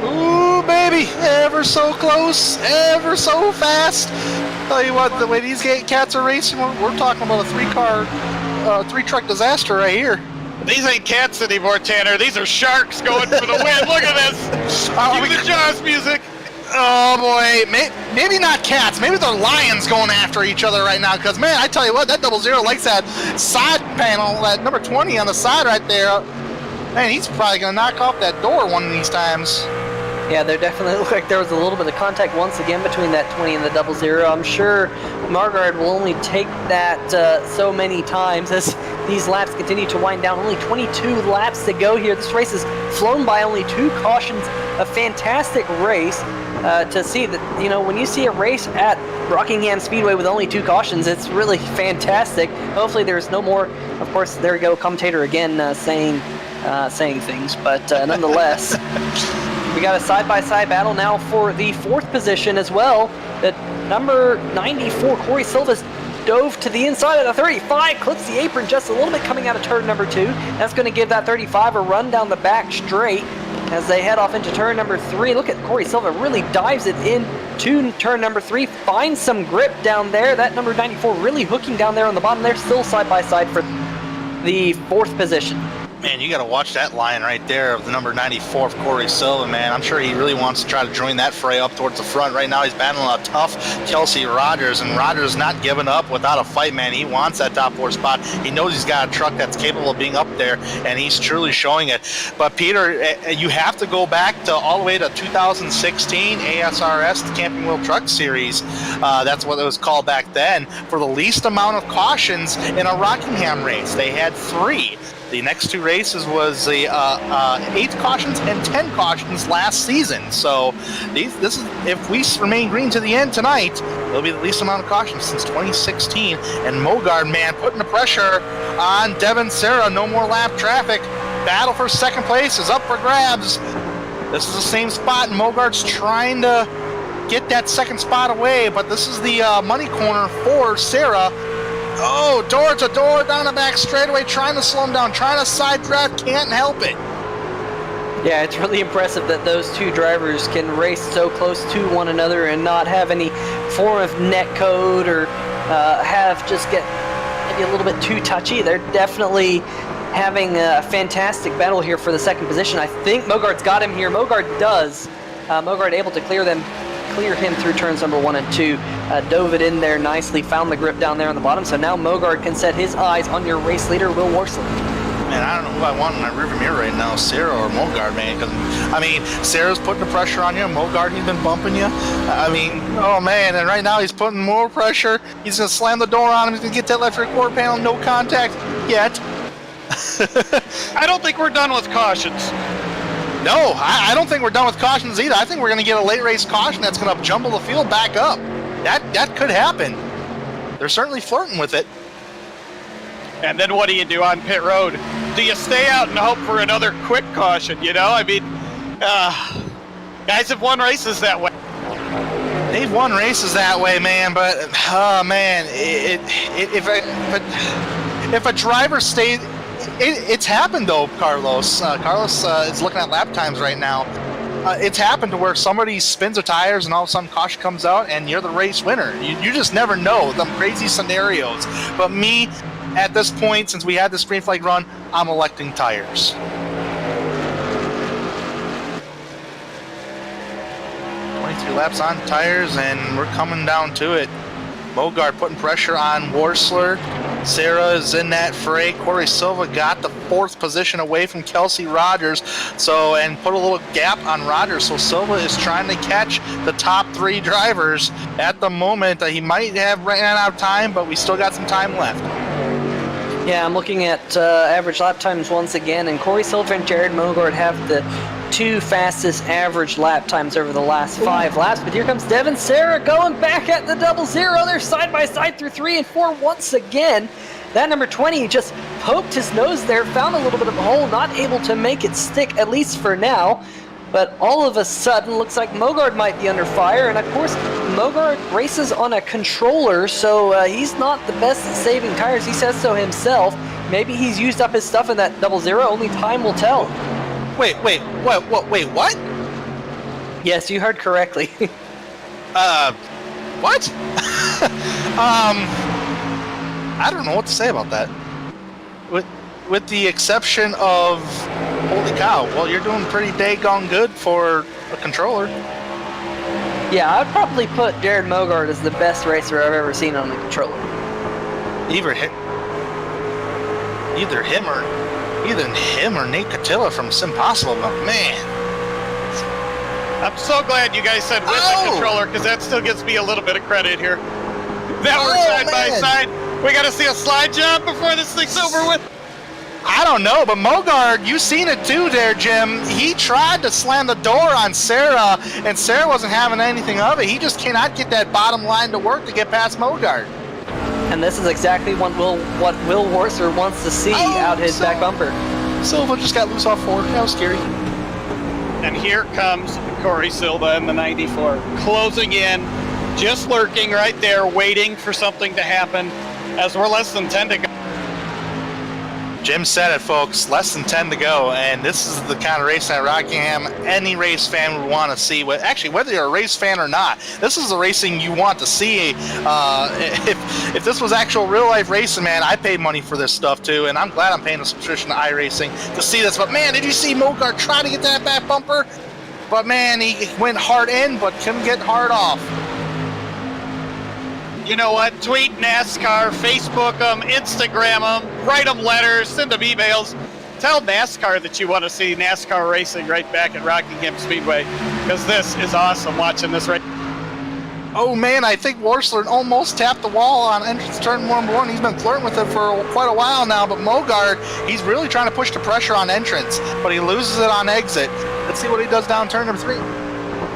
Ooh, baby, ever so close, ever so fast. Tell you what, the way these cats are racing, we're talking about a 3-truck disaster right here. These ain't cats anymore, Tanner. These are sharks going for the win. Look at this. Give me the Jaws music. Oh boy, maybe not cats, maybe they're lions going after each other right now, because man, I tell you what, that 00 likes that side panel, that number 20 on the side right there. Man, he's probably going to knock off that door one of these times. Yeah, there definitely looked like there was a little bit of contact once again between that 20 and the 00. I'm sure Margaret will only take that so many times as these laps continue to wind down. Only 22 laps to go here. This race has flown by only 2 cautions. A fantastic race to see that, when you see a race at Rockingham Speedway with only 2 cautions, it's really fantastic. Hopefully there's no more. Of course, there we go, commentator again saying things, but nonetheless. We got a side-by-side battle now for the 4th position as well. The number 94, Corey Silva's dove to the inside of the 35, clips the apron just a little bit coming out of turn number 2. That's going to give that 35 a run down the back straight as they head off into turn number 3. Look at Corey Silva, really dives it into turn number 3, finds some grip down there. That number 94 really hooking down there on the bottom there, still side-by-side for the 4th position. Man, you got to watch that line right there of the number 94 of Corey Silva, man. I'm sure he really wants to try to join that fray up towards the front. Right now, he's battling a tough Kelsey Rogers, and Rogers not giving up without a fight, man. He wants that top 4 spot. He knows he's got a truck that's capable of being up there, and he's truly showing it. But, Peter, you have to go back to all the way to 2016 ASRS, the Camping Wheel Truck Series. That's what it was called back then, for the least amount of cautions in a Rockingham race. They had 3. The next 2 races was the 8 cautions and 10 cautions last season. So this is, if we remain green to the end tonight, it'll be the least amount of cautions since 2016. And Mogard, man, putting the pressure on Devin Serra. No more lap traffic. Battle for second place is up for grabs. This is the same spot, and Mogard's trying to get that second spot away, but this is the money corner for Serra. Oh, door to door down the back straightaway, trying to slow him down, trying to side drive, can't help it. Yeah, it's really impressive that those 2 drivers can race so close to one another and not have any form of net code or have just get maybe a little bit too touchy. They're definitely having a fantastic battle here for the second position. I think Mogard's got him here. Mogard does. Mogard able to clear him through turns number 1 and 2, dove it in there nicely, found the grip down there on the bottom, so now Mogard can set his eyes on your race leader, Will Worsley. Man, I don't know who I want in my rearview mirror right now, Serra or Mogard, man, because, I mean, Serra's putting the pressure on you, Mogard, he's been bumping you, I mean, oh man, and right now he's putting more pressure, he's going to slam the door on him, he's going to get that left rear quarter panel, no contact yet. I don't think we're done with cautions. No, I don't think we're done with cautions either. I think we're going to get a late race caution that's going to jumble the field back up. That could happen. They're certainly flirting with it. And then what do you do on pit road? Do you stay out and hope for another quick caution, you know? I mean, guys have won races that way. They've won races that way, man, but, oh, man, if a driver stays... It's happened though, Carlos. Carlos is looking at lap times right now. It's happened to where somebody spins their tires and all of a sudden caution comes out and you're the race winner. You just never know, them crazy scenarios. But me, at this point, since we had this green flag run, I'm electing tires. Laps on tires, and we're coming down to it. Mogard putting pressure on Worsler. Serra is in that fray. Corey Silva got the 4th position away from Kelsey Rogers, and put a little gap on Rogers. So Silva is trying to catch the top 3 drivers at the moment. He might have ran out of time, but we still got some time left. Yeah, I'm looking at average lap times once again, and Corey Silva and Jared Mogard have the 2 fastest average lap times over the last 5 laps. But here comes Devin Serra going back at the 0-0. They're side by side through 3 and 4 once again. That number 20 just poked his nose there, found a little bit of a hole, not able to make it stick, at least for now. But all of a sudden, looks like Mogard might be under fire. And of course, Mogard races on a controller, so he's not the best at saving tires. He says so himself. Maybe he's used up his stuff in that 0-0. Only time will tell. Wait, what? Yes, you heard correctly. What? I don't know what to say about that. With the exception of, holy cow, well, you're doing pretty daggone good for a controller. Yeah, I'd probably put Jared Mogard as the best racer I've ever seen on the controller. Either him or Nate Catilla from Sim Possible, but man. I'm so glad you guys said with the controller, because that still gives me a little bit of credit here. Now we're side by side. We got to see a slide job before this thing's over with. I don't know, but Mogard, you seen it too there, Jim. He tried to slam the door on Serra, and Serra wasn't having anything of it. He just cannot get that bottom line to work to get past Mogard. And this is exactly what Will Worser wants to see out his back bumper. Silva just got loose off 4. That was scary. And here comes Corey Silva in the 94, closing in, just lurking right there, waiting for something to happen as we're less than 10 to go. Jim said it, folks. Less than 10 to go, and this is the kind of race at Rockingham any race fan would want to see. Actually, whether you're a race fan or not, this is the racing you want to see. If this was actual real-life racing, man, I paid money for this stuff, too, and I'm glad I'm paying a subscription to iRacing to see this. But, man, did you see Mogard try to get that back bumper? But, man, he went hard in, but couldn't get hard off. You know what? Tweet NASCAR, Facebook them, Instagram them, write them letters, send them emails. Tell NASCAR that you want to see NASCAR racing right back at Rockingham Speedway, because this is awesome watching this race. Oh man, I think Worsler almost tapped the wall on entrance turn number 1. He's been flirting with it for quite a while now, but Mogard, he's really trying to push the pressure on entrance, but he loses it on exit. Let's see what he does down turn number 3.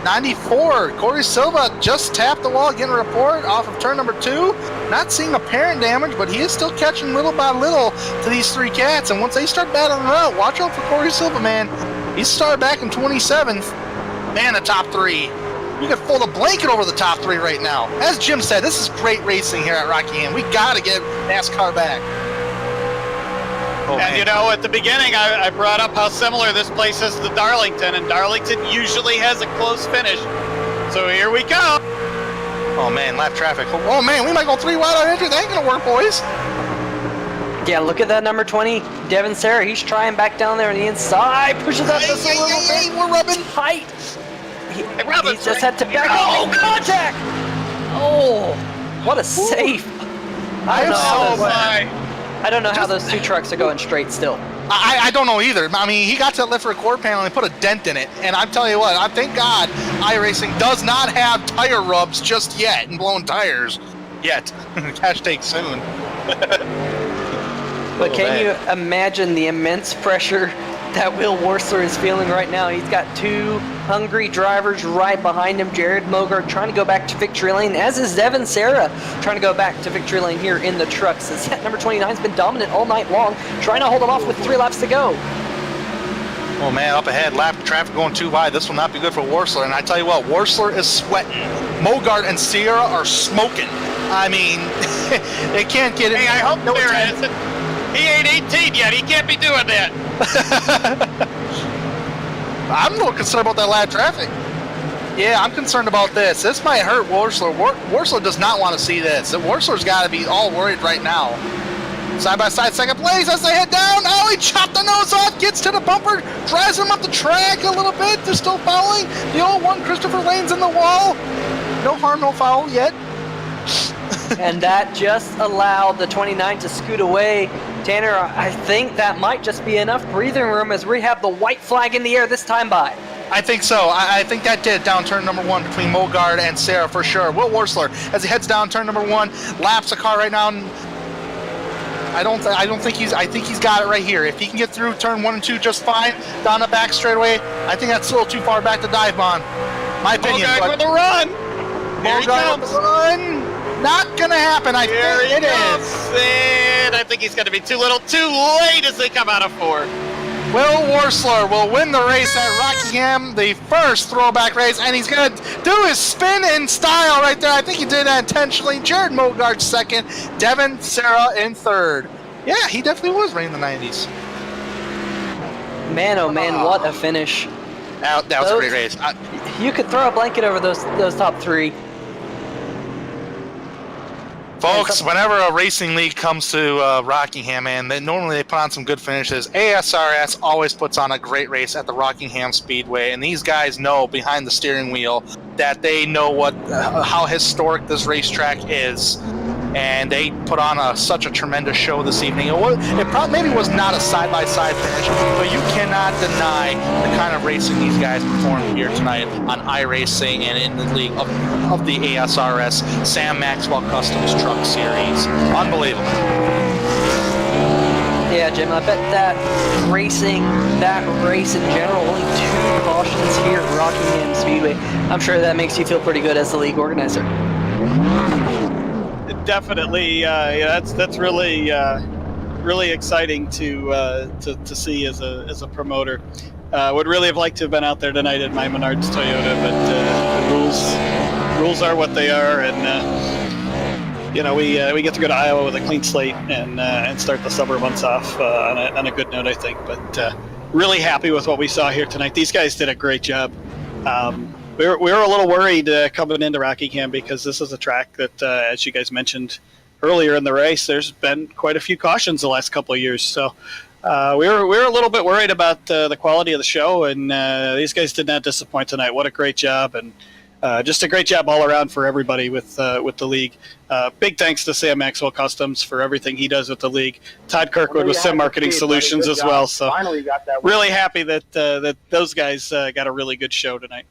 94, Corey Silva just tapped the wall, getting a report off of turn number 2. Not seeing apparent damage, but he is still catching little by little to these 3 cats, and once they start battling it out, watch out for Corey Silva, man. He started back in 27th. Man, the top 3. You could fold a blanket over the top 3 right now. As Jim said, this is great racing here at Rockingham. We got to get NASCAR back. Oh, and you know, at the beginning, I brought up how similar this place is to Darlington, and Darlington usually has a close finish. So here we go. Oh man, lap traffic. Oh man, we might go 3 wide on entry. That ain't gonna work, boys. Yeah, look at that number 20, Devin Sarah. He's trying back down there on the inside, pushes up just a little bit. We're rubbing tight. He just had to back up. Oh, contact! Oh, what a save. I don't know how those 2 trucks are going straight still. I don't know either. I mean, he got to that lift record panel and put a dent in it. And I'm telling you what, I thank God iRacing does not have tire rubs just yet and blown tires yet. Hashtag soon. But can you imagine the immense pressure that Will Worsler is feeling right now? He's got 2 hungry drivers right behind him. Jared Mogard trying to go back to victory lane, as is Devin Sarah trying to go back to victory lane here in the trucks. As number 29's been dominant all night long, trying to hold it off with 3 laps to go. Oh man, up ahead, lap traffic going too wide. This will not be good for Worsler. And I tell you what, Worsler is sweating. Mogard and Sierra are smoking. I mean, they can't get it. Hey, I hope there isn't. He ain't 18 yet. He can't be doing that. I'm a little concerned about that lap traffic. Yeah, I'm concerned about this. This might hurt Worsler. Worsler does not want to see this. Worsler's got to be all worried right now. Side by side, second place as they head down. Oh, he chopped the nose off, gets to the bumper, drives him up the track a little bit. They're still fouling. The old one, Christopher Lane's in the wall. No harm, no foul yet. And that just allowed the 29 to scoot away. Tanner, I think that might just be enough breathing room as we have the white flag in the air this time by. I think so. I think that did down turn number 1 between Mogard and Sarah for sure. Will Worsler, as he heads down turn number 1, laps the car right now. And I think he's got it right here. If he can get through turn 1 and 2 just fine, down the back straightaway, I think that's a little too far back to dive on. My opinion. Mogard with the run. Here he comes. With the run. Not gonna happen. I think it is. And I think he's gonna be too late as they come out of 4. Will Worsler will win the race at Rockingham, the first throwback race, and he's gonna do his spin in style right there. I think he did that intentionally. Jared Mogard 2nd, Devin Sarah in 3rd. Yeah, he definitely was running the 90s. Man, oh man, what a finish! That was a great race. You could throw a blanket over those top 3. Folks, whenever a racing league comes to Rockingham, man, normally they put on some good finishes. ASRS always puts on a great race at the Rockingham Speedway, and these guys know behind the steering wheel that they know how historic this racetrack is, and they put on such a tremendous show this evening. It probably maybe was not a side-by-side finish, but you cannot deny the kind of racing these guys performed here tonight on iRacing and in the league of the ASRS Sam Maxwell Customs Truck Series. Unbelievable. Yeah, Jim, I bet that race in general, only 2 cautions here at Rockingham Speedway. I'm sure that makes you feel pretty good as the league organizer. Definitely, that's really exciting to see as a promoter. Would really have liked to have been out there tonight at my Menards Toyota, but the rules are what they are, and we get to go to Iowa with a clean slate and start the summer months off on a good note, I think. But really happy with what we saw here tonight. These guys did a great job. We were a little worried coming into Rockingham because this is a track that, as you guys mentioned earlier in the race, there's been quite a few cautions the last couple of years. So we were a little bit worried about the quality of the show, and these guys did not disappoint tonight. What a great job, and just a great job all around for everybody with the league. Big thanks to Sam Maxwell Customs for everything he does with the league. Todd Kirkwood with Sim Marketing Solutions as well. So really happy that those guys got a really good show tonight.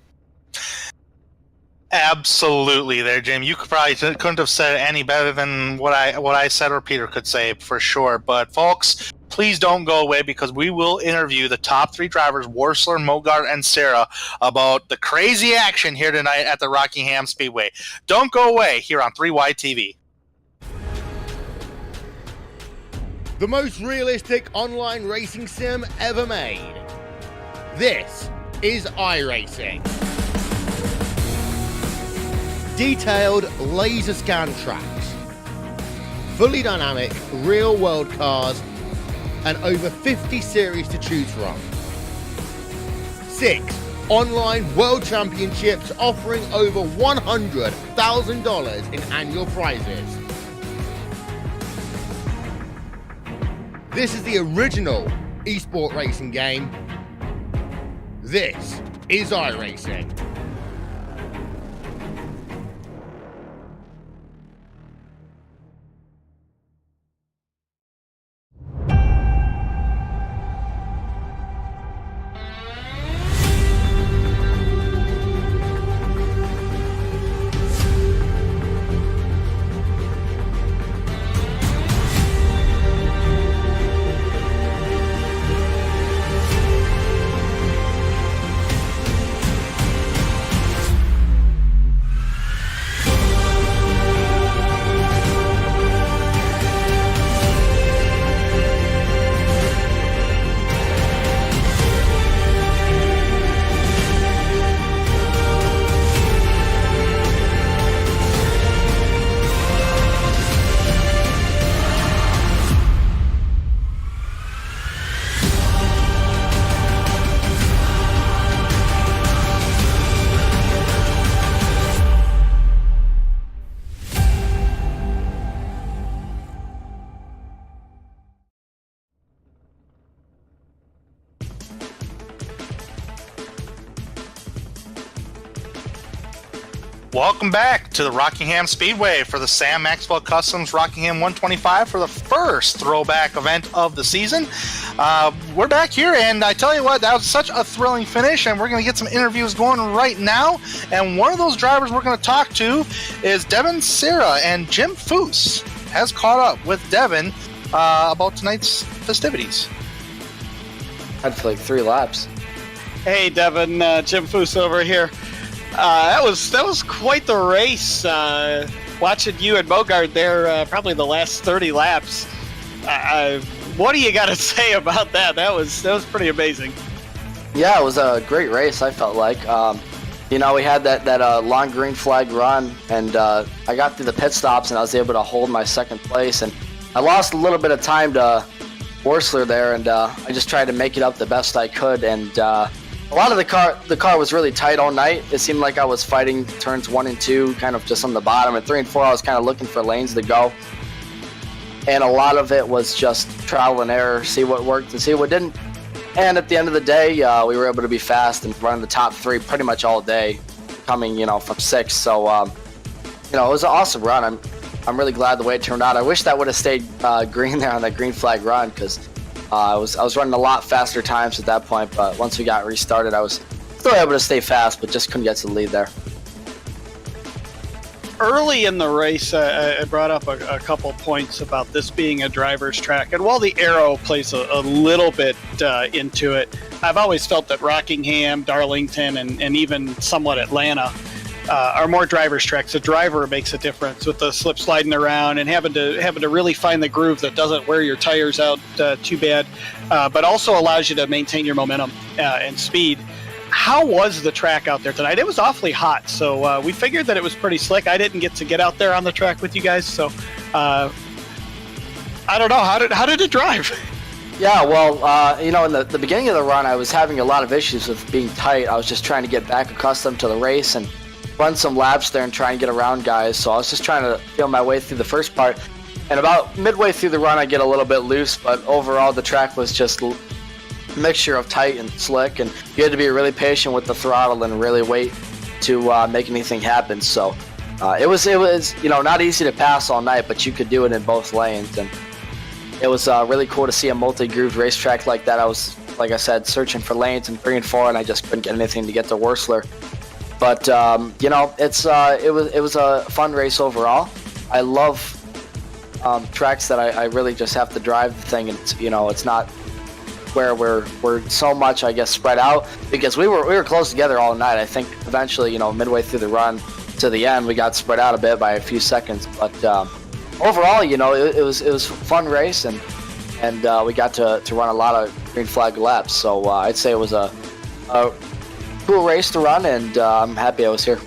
Absolutely, there, Jim. You couldn't have said it any better than what I said or Peter could say for sure. But folks, please don't go away because we will interview the top 3 drivers, Worsler, Mogart, and Sarah, about the crazy action here tonight at the Rockingham Speedway. Don't go away here on 3Y TV. The most realistic online racing sim ever made. This is iRacing. Detailed laser scan tracks, fully dynamic real world cars, and over 50 series to choose from. 6 online world championships offering over $100,000 in annual prizes. This is the original esport racing game. This is iRacing. Welcome back to the Rockingham Speedway for the Sam Maxwell Customs Rockingham 125 for the first throwback event of the season. We're back here, and I tell you what, that was such a thrilling finish, and we're going to get some interviews going right now. And one of those drivers we're going to talk to is Devin Serra, and Jim Foose has caught up with Devin about tonight's festivities. Had for like 3 laps. Hey, Devin, Jim Foose over here. That was quite the race. Watching you and Mogart there, probably the last 30 laps. What do you got to say about that? That was pretty amazing. Yeah, it was a great race. I felt like, we had that long green flag run, and I got through the pit stops, and I was able to hold my second place. And I lost a little bit of time to Worsler there, and I just tried to make it up the best I could. And a lot of the car was really tight all night. It seemed like I was fighting turns 1 and 2, kind of just on the bottom. And 3 and 4, I was kind of looking for lanes to go. And a lot of it was just trial and error, see what worked and see what didn't. And at the end of the day, we were able to be fast and run the top 3 pretty much all day, coming, from 6th. So, it was an awesome run. I'm really glad the way it turned out. I wish that would have stayed green there on that green flag run, because I was running a lot faster times at that point, but once we got restarted, I was still able to stay fast, but just couldn't get to the lead there. Early in the race, I brought up a couple points about this being a driver's track, and while the aero plays a little bit into it, I've always felt that Rockingham, Darlington, and even somewhat Atlanta are more driver's tracks. The driver makes a difference with the slip sliding around and having to really find the groove that doesn't wear your tires out too bad, but also allows you to maintain your momentum and speed. How was the track out there tonight? It was awfully hot, so we figured that it was pretty slick. I didn't get to get out there on the track with you guys, so I don't know. How did it drive? Yeah, well, in the beginning of the run, I was having a lot of issues with being tight. I was just trying to get back accustomed to the race and run some laps there and try and get around guys. So I was just trying to feel my way through the first part. And about midway through the run, I get a little bit loose, but overall the track was just a mixture of tight and slick, and you had to be really patient with the throttle and really wait to make anything happen. So it was not easy to pass all night, but you could do it in both lanes, and it was really cool to see a multi-grooved racetrack like that. I was, like I said, searching for lanes in 3 and 4, and I just couldn't get anything to get to Worsler. But you know, it was a fun race overall. I love tracks that I really just have to drive the thing, and it's not where we're so much, I guess, spread out, because we were close together all night. I think eventually, midway through the run to the end, we got spread out a bit by a few seconds. But overall, it was a fun race, and we got to run a lot of green flag laps. So I'd say it was a cool race to run, and I'm happy I was here.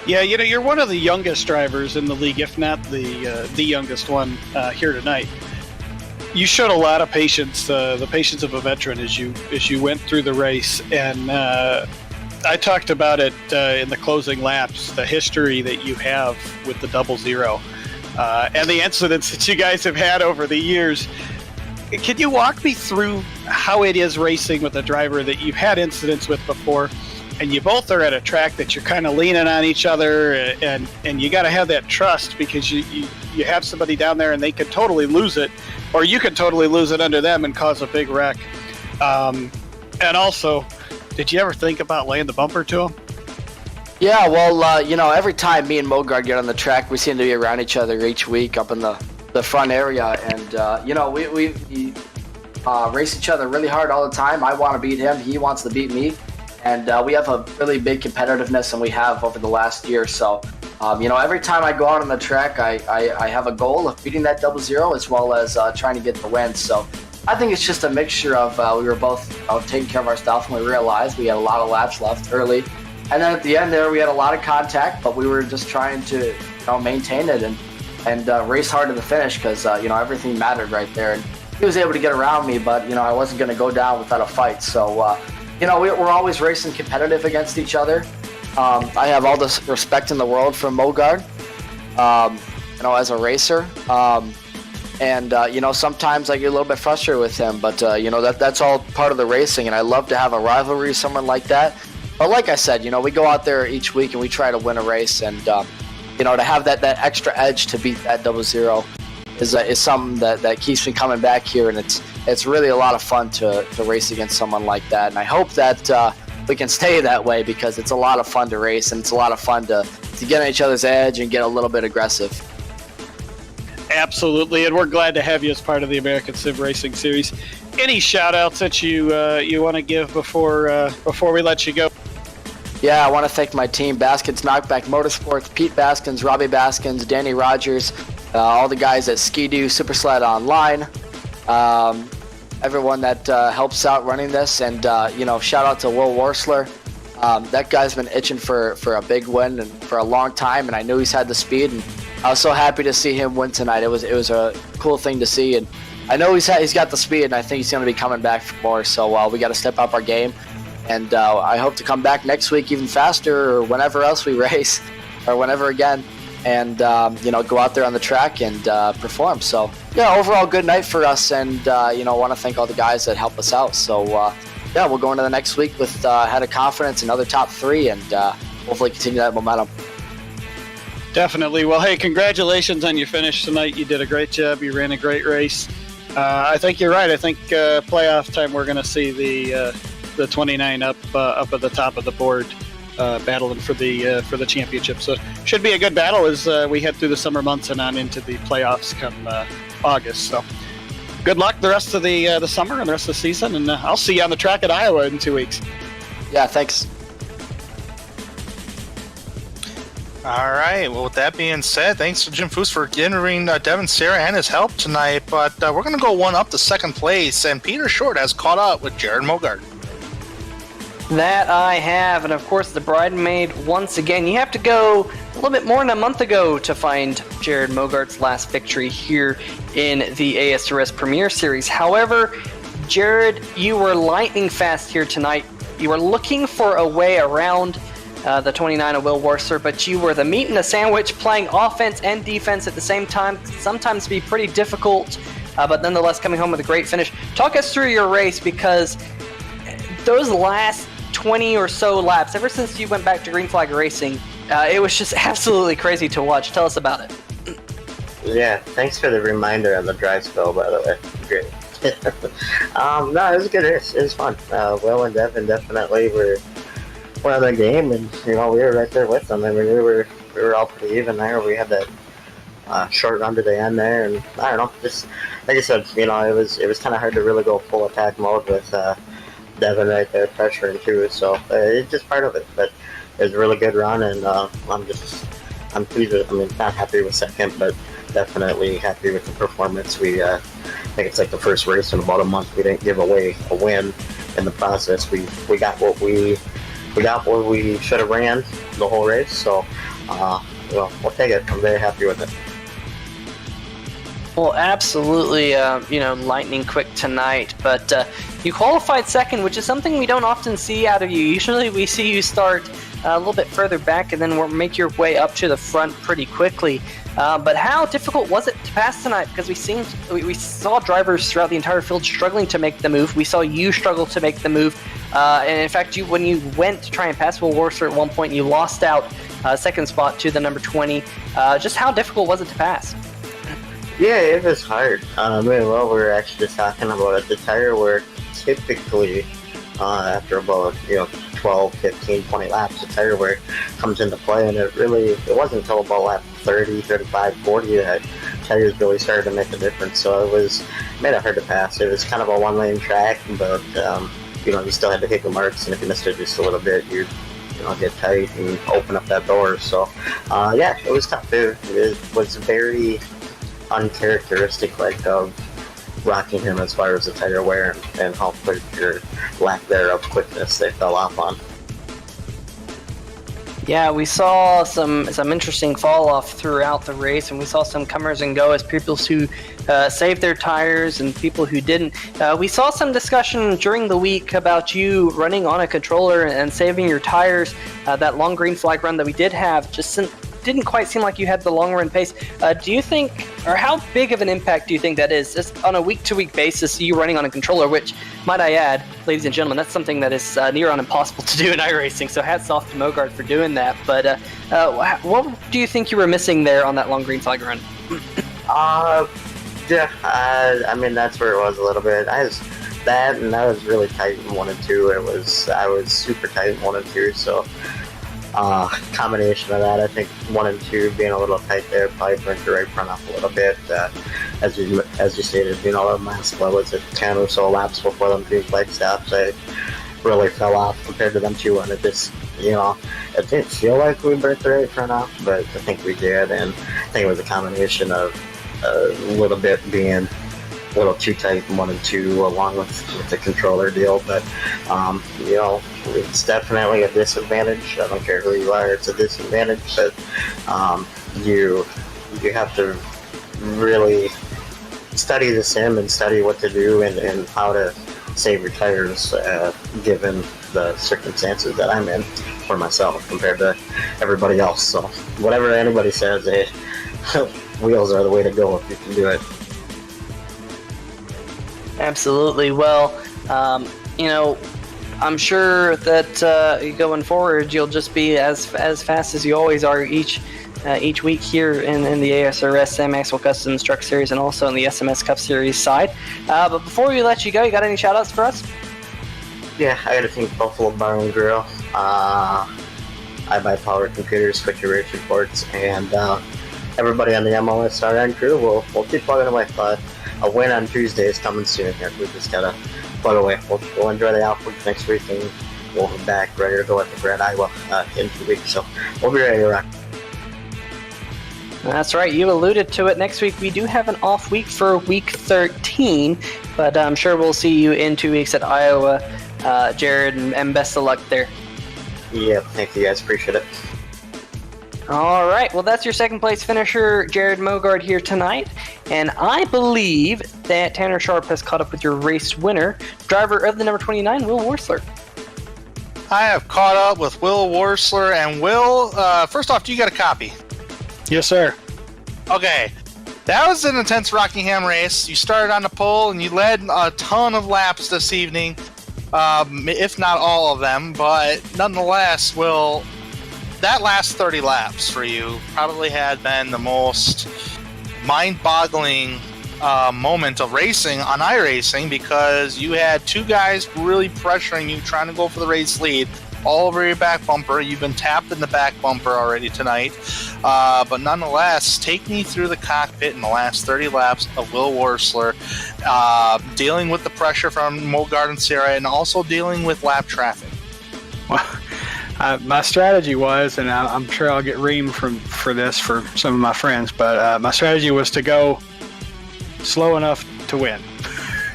Yeah, you're one of the youngest drivers in the league, if not the youngest one here tonight. You showed a lot of patience, the patience of a veteran as you went through the race, and I talked about it in the closing laps, the history that you have with the 00, and the incidents that you guys have had over the years. Can you walk me through how it is racing with a driver that you've had incidents with before, and you both are at a track that you're kind of leaning on each other, and you got to have that trust, because you have somebody down there and they could totally lose it, or you could totally lose it under them and cause a big wreck. And also, did you ever think about laying the bumper to them? Yeah, well, every time me and Mogard get on the track, we seem to be around each other each week up in the front area, and we race each other really hard all the time. I want to beat him, he wants to beat me, and we have a really big competitiveness, and we have over the last year. So every time I go out on the track, I have a goal of beating that 00, as well as trying to get the win. So I think it's just a mixture of we were both taking care of our stuff, and we realized we had a lot of laps left early, and then at the end there we had a lot of contact, but we were just trying to maintain it and race hard to the finish, because everything mattered right there. And he was able to get around me, but I wasn't going to go down without a fight. So we're always racing competitive against each other. I have all the respect in the world for Mogard, as a racer. Sometimes I get a little bit frustrated with him, but that's all part of the racing, and I love to have a rivalry with someone like that. But like I said, we go out there each week and we try to win a race, and to have that extra edge to beat that 00 is something that keeps me coming back here, and it's really a lot of fun to race against someone like that. And I hope that we can stay that way, because it's a lot of fun to race, and it's a lot of fun to get on each other's edge and get a little bit aggressive. Absolutely, and we're glad to have you as part of the American Sim Racing Series. Any shout-outs that you want to give before we let you go? Yeah, I want to thank my team, Baskins Knockback Motorsports, Pete Baskins, Robbie Baskins, Danny Rogers, all the guys at Ski-Doo, Super Sled Online, everyone that helps out running this, and shout out to Will Worsler. That guy's been itching for a big win and for a long time, and I knew he's had the speed, and I was so happy to see him win tonight. It was a cool thing to see, and I know he's got the speed, and I think he's going to be coming back for more. So we got to step up our game, and I hope to come back next week even faster, or whenever else we race, or whenever again, and go out there on the track and perform. So yeah, overall good night for us, and want to thank all the guys that help us out. So we'll go into the next week with head of confidence, another top 3, and hopefully continue that momentum. Definitely. Well, hey, congratulations on your finish tonight. You did a great job. You ran a great race. I think you're right. I think playoff time we're going to see the 29 up at the top of the board, battling for the championship. So should be a good battle as we head through the summer months and on into the playoffs come August. So good luck the rest of the summer and the rest of the season, and I'll see you on the track at Iowa in 2 weeks. Yeah, thanks. All right. Well, with that being said, thanks to Jim Foose for interviewing Devin Serra and his help tonight. But we're going to go one up to second place, and Peter Short has caught up with Jared Mogard. That I have, and of course the bridesmaid once again. You have to go a little bit more than a month ago to find Jared Mogard's last victory here in the ASRS Premier Series. However, Jared, you were lightning fast here tonight. You were looking for a way around the 29 of Will Worsler, but you were the meat in the sandwich, playing offense and defense at the same time. Sometimes be pretty difficult, but nonetheless coming home with a great finish. Talk us through your race, because those last 20 or so laps, ever since you went back to Green Flag Racing, it was just absolutely crazy to watch. Tell us about it. Yeah, thanks for the reminder on the drive spell, by the way. Great. No, it was a good race. It was fun. Will and Devin definitely were went on the game, and we were right there with them. I mean, we were all pretty even there. We had that short run to the end there, and I don't know, just like I said, it was kind of hard to really go full attack mode with Devin right there pressuring too. So it's just part of it, but it was a really good run, and I'm pleased with. I mean, not happy with second, but definitely happy with the performance. I think it's like the first race in about a month we didn't give away a win. In the process, we got what we should have ran the whole race. So, we'll take it. I'm very happy with it. Well, absolutely, lightning quick tonight, but you qualified second, which is something we don't often see out of you. Usually we see you start a little bit further back and then make your way up to the front pretty quickly. But how difficult was it to pass tonight? Because we saw drivers throughout the entire field struggling to make the move. We saw you struggle to make the move. And in fact, when you went to try and pass Will Worcester at one point, you lost out second spot to the number 20. Just how difficult was it to pass? Yeah, it was hard. We were actually just talking about it. The tire wear typically, after about 12, 15, 20 laps, the tire wear comes into play, and it wasn't until about lap 30, 35, 40 that tires really started to make a difference. So it made it hard to pass. It was kind of a one-lane track, but you still had to hit the marks, and if you missed it just a little bit, you'd get tight and open up that door. So it was tough. It was very uncharacteristic of Rockingham as far as the tire wear and how quick or lack thereof quickness they fell off on. Yeah, we saw some interesting fall off throughout the race, and we saw some comers and goers, people who saved their tires and people who didn't. We saw some discussion during the week about you running on a controller and saving your tires. That long green flag run that we did have just didn't quite seem like you had the long run pace. Do you think, or how big of an impact do you think that is, just on a week-to-week basis, you running on a controller, which, might I add, ladies and gentlemen, that's something that is near on impossible to do in iRacing, so hats off to Mogard for doing that. But what do you think you were missing there on that long green flag run? Yeah, I mean, that's where it was a little bit. I was really tight in 1 and 2. I was super tight in 1 and 2, so combination of that, I think 1 and 2 being a little tight there probably burnt the right front up a little bit. As you stated, the last was at 10 or so laps before them green flag stops. I really fell off compared to them too, and it just, it didn't feel like we burnt the right front up, but I think we did, and I think it was a combination of a little bit being a little too tight in 1 and 2 along with the controller deal, but it's definitely a disadvantage. I don't care who you are, it's a disadvantage, but you have to really study the sim and study what to do and how to save your tires given the circumstances that I'm in for myself compared to everybody else. So whatever anybody says, wheels are the way to go if you can do it. Absolutely. Well, I'm sure that going forward you'll just be as fast as you always are each week here in the ASRS and Maxwell Customs Truck Series, and also in the SMC Cup Series side. But before we let you go, you got any shout-outs for us? Yeah, I got to thank Buffalo Bar and Grill, iBuy Power Computers, Twitchy Race Reports, and everybody on the MLSRN crew. We'll keep plugging away. A win on Tuesday is coming soon here. We just gotta plug away. We'll enjoy the off week next week, and we'll be back ready to go at the Grand Iowa in 2 weeks. So we'll be ready to rock. That's right. You alluded to it. Next week we do have an off week for week 13, but I'm sure we'll see you in 2 weeks at Iowa, Jared, and best of luck there. Yeah, thank you guys. Appreciate it. All right, well, that's your second place finisher, Jared Mogard, here tonight. And I believe that Tanner Sharp has caught up with your race winner, driver of the number 29, Will Worsler. I have caught up with Will Worsler. And Will, first off, do you got a copy? Yes, sir. Okay. That was an intense Rockingham race. You started on the pole and you led a ton of laps this evening, if not all of them. But nonetheless, Will, that last 30 laps for you probably had been the most mind-boggling moment of racing on iRacing, because you had two guys really pressuring you, trying to go for the race lead. all over your back bumper. You've been tapped in the back bumper already tonight. But nonetheless, take me through the cockpit in the last 30 laps of Will Worsler, dealing with the pressure from Mogard and Sierra, and also dealing with lap traffic. Well, my strategy was, and I'm sure I'll get reamed for this for some of my friends, but my strategy was to go slow enough to win.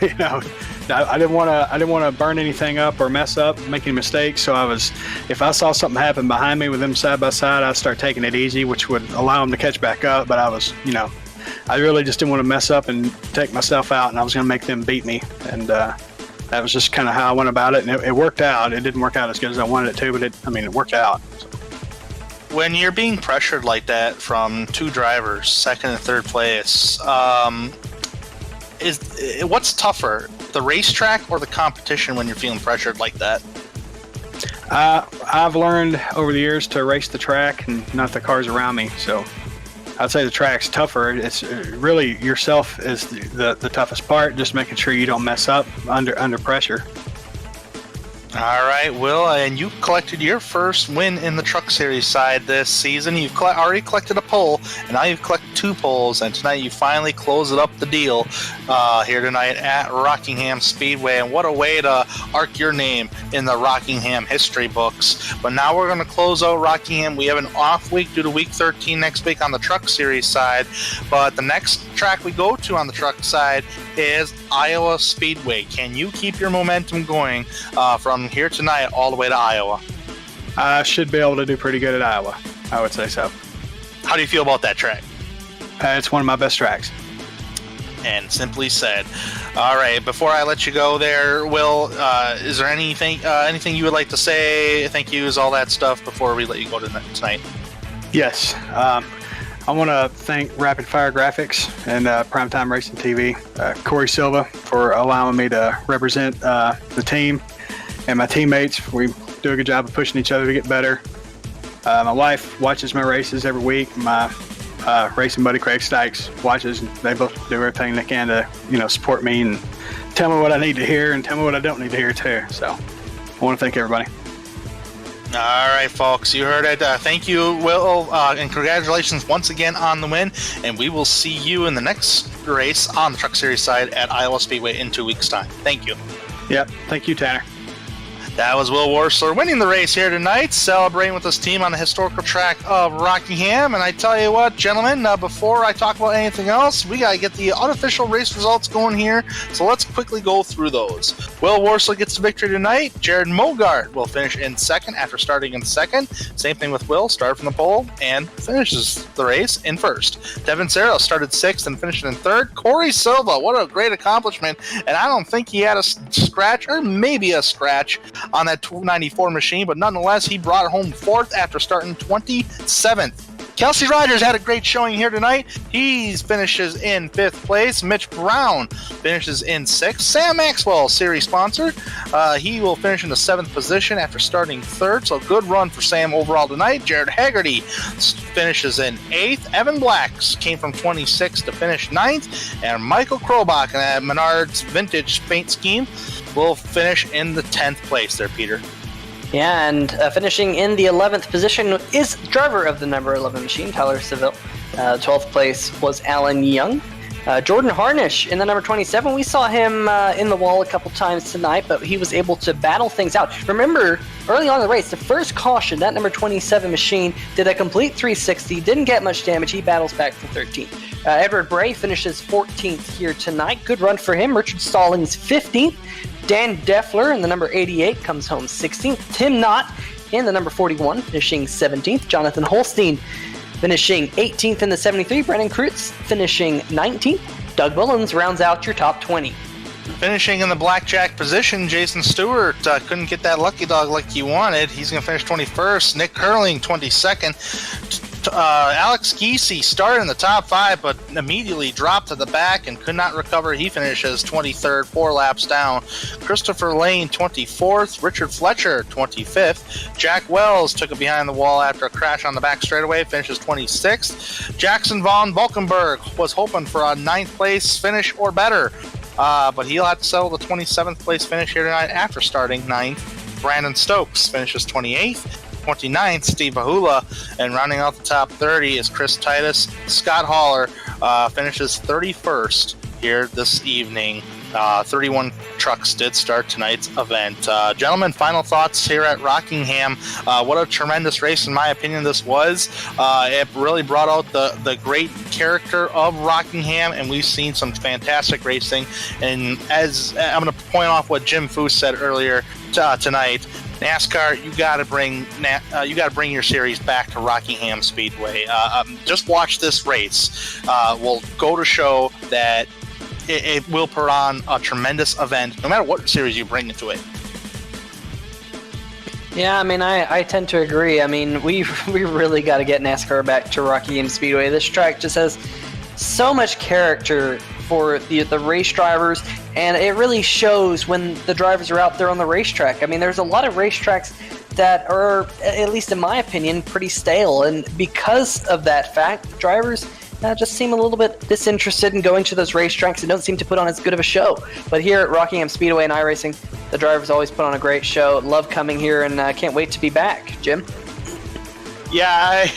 You know, I didn't want to burn anything up or mess up, make any mistakes. So if I saw something happen behind me with them side by side, I'd start taking it easy, which would allow them to catch back up. But I really just didn't want to mess up and take myself out, and I was going to make them beat me. And that was just kind of how I went about it, and it worked out. It didn't work out as good as I wanted it to, but it worked out. So. When you're being pressured like that from two drivers, second and third place, what's tougher, the racetrack or the competition when you're feeling pressured like that? I've learned over the years to race the track and not the cars around me. So I'd say the track's tougher. It's really yourself is the toughest part, just making sure you don't mess up under pressure. All right, Will, and you collected your first win in the Truck Series side this season. You've already collected a pole, and now you've collected 2 poles, and tonight you finally close it up the deal here tonight at Rockingham Speedway. And what a way to arc your name in the Rockingham history books. But now we're going to close out Rockingham. We have an off week due to week 13 next week on the Truck Series side, but the next track we go to on the truck side is Iowa Speedway. Can you keep your momentum going from here tonight all the way to Iowa? I should be able to do pretty good at Iowa. I would say so. How do you feel about that track? It's one of my best tracks. And simply said. All right, before I let you go there, Will, is there anything you would like to say? Thank yous, all that stuff before we let you go tonight? Yes. I want to thank Rapid Fire Graphics and Primetime Racing TV, Corey Silva, for allowing me to represent the team and my teammates. We do a good job of pushing each other to get better. My wife watches my races every week. My racing buddy Craig Stykes watches, and they both do everything they can to support me and tell me what I need to hear and tell me what I don't need to hear too. So I want to thank everybody. All right, folks, you heard it. Thank you, Will, and congratulations once again on the win. And we will see you in the next race on the Truck Series side at Iowa Speedway in 2 weeks' time. Thank you. Yep. Thank you, Tanner. That was Will Worsler winning the race here tonight, celebrating with his team on the historical track of Rockingham. And I tell you what, gentlemen, before I talk about anything else, we got to get the unofficial race results going here. So let's quickly go through those. Will Worsler gets the victory tonight. Jared Mogard will finish in second after starting in second. Same thing with Will, started from the pole and finishes the race in first. Devin Serra started sixth and finished in third. Corey Silva, what a great accomplishment. And I don't think he had a scratch, or maybe a scratch, on that 294 machine, but nonetheless, he brought it home fourth after starting 27th. Kelsey Rogers had a great showing here tonight. He finishes in fifth place. Mitch Brown finishes in sixth. Sam Maxwell, series sponsor, he will finish in the seventh position after starting third. So good run for Sam overall tonight. Jared Haggerty finishes in eighth. Evan Blacks came from 26th to finish ninth. And Michael Krobach at Menard's Vintage Paint Scheme will finish in the 10th place there, Peter. Yeah, and finishing in the 11th position is driver of the number 11 machine, Tyler Seville. 12th place was Alan Young. Jordan Harnish in the number 27. We saw him in the wall a couple times tonight, but he was able to battle things out. Remember, early on in the race, the first caution, that number 27 machine did a complete 360, didn't get much damage. He battles back for 13th. Edward Bray finishes 14th here tonight. Good run for him. Richard Stallings 15th. Dan Deffler in the number 88 comes home 16th. Tim Knott in the number 41 finishing 17th. Jonathan Holstein finishing 18th in the 73. Brennan Kreutz finishing 19th. Doug Mullins rounds out your top 20. Finishing in the blackjack position, Jason Stewart couldn't get that lucky dog like he wanted. He's going to finish 21st. Nick Curling 22nd. Alex Giese started in the top five, but immediately dropped to the back and could not recover. He finishes 23rd, 4 laps down. Christopher Lane, 24th. Richard Fletcher, 25th. Jack Wells took it behind the wall after a crash on the back straightaway, finishes 26th. Jackson Von Valkenburg was hoping for a 9th place finish or better, but he'll have to settle the 27th place finish here tonight after starting 9th. Brandon Stokes finishes 28th. 29th, Steve Bahula, and rounding out the top 30 is Chris Titus. Scott Haller finishes 31st here this evening. 31 trucks did start tonight's event. Gentlemen, final thoughts here at Rockingham. What a tremendous race, in my opinion, this was. It really brought out the great character of Rockingham, and we've seen some fantastic racing. And as I'm going to point off what Jim Foose said earlier tonight, NASCAR, you got to bring your series back to Rockingham Speedway. Just watch this race. Will go to show that it will put on a tremendous event, no matter what series you bring into it. Yeah, I mean, I tend to agree. I mean, we really got to get NASCAR back to Rockingham Speedway. This track just has so much character for the race drivers, and it really shows when the drivers are out there on the racetrack. I mean, there's a lot of racetracks that are, at least in my opinion, pretty stale, and because of that fact, drivers just seem a little bit disinterested in going to those racetracks and don't seem to put on as good of a show. But here at Rockingham Speedway and iRacing, the drivers always put on a great show. Love coming here, and I can't wait to be back. Jim? Yeah,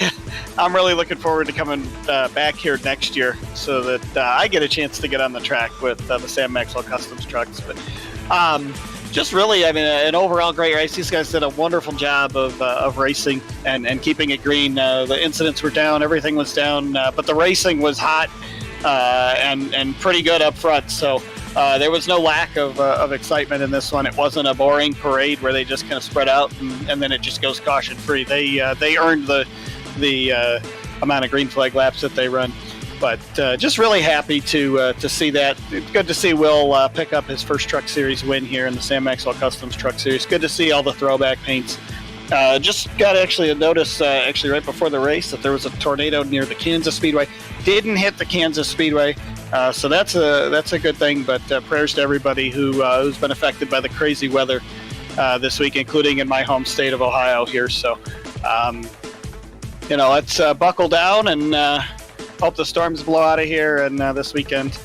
I'm really looking forward to coming back here next year so that I get a chance to get on the track with the Sam Maxwell Customs trucks. But just really, I mean, an overall great race. These guys did a wonderful job of racing and keeping it green. The incidents were down, everything was down, but the racing was hot and pretty good up front. So there was no lack of excitement in this one. It wasn't a boring parade where they just kind of spread out and then it just goes caution free. They earned the amount of green flag laps that they run. But just really happy to see that. It's good to see Will pick up his first Truck Series win here in the Sam Maxwell Customs Truck Series. Good to see all the throwback paints. Just got actually a notice right before the race that there was a tornado near the Kansas Speedway. Didn't hit the Kansas Speedway, so that's a good thing. But prayers to everybody who's been affected by the crazy weather this week, including in my home state of Ohio here. So let's buckle down and hope the storms blow out of here, and this weekend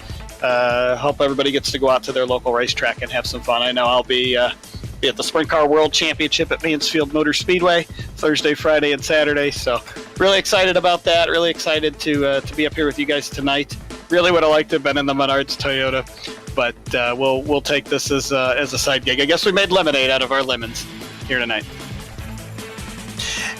hope everybody gets to go out to their local racetrack and have some fun. I know I'll be at the Sprint Car World Championship at Mansfield Motor Speedway Thursday, Friday, and Saturday, so really excited about that. Really excited to be up here with you guys tonight. Really would have liked to have been in the Menards Toyota, but we'll take this as a side gig. I guess we made lemonade out of our lemons here tonight.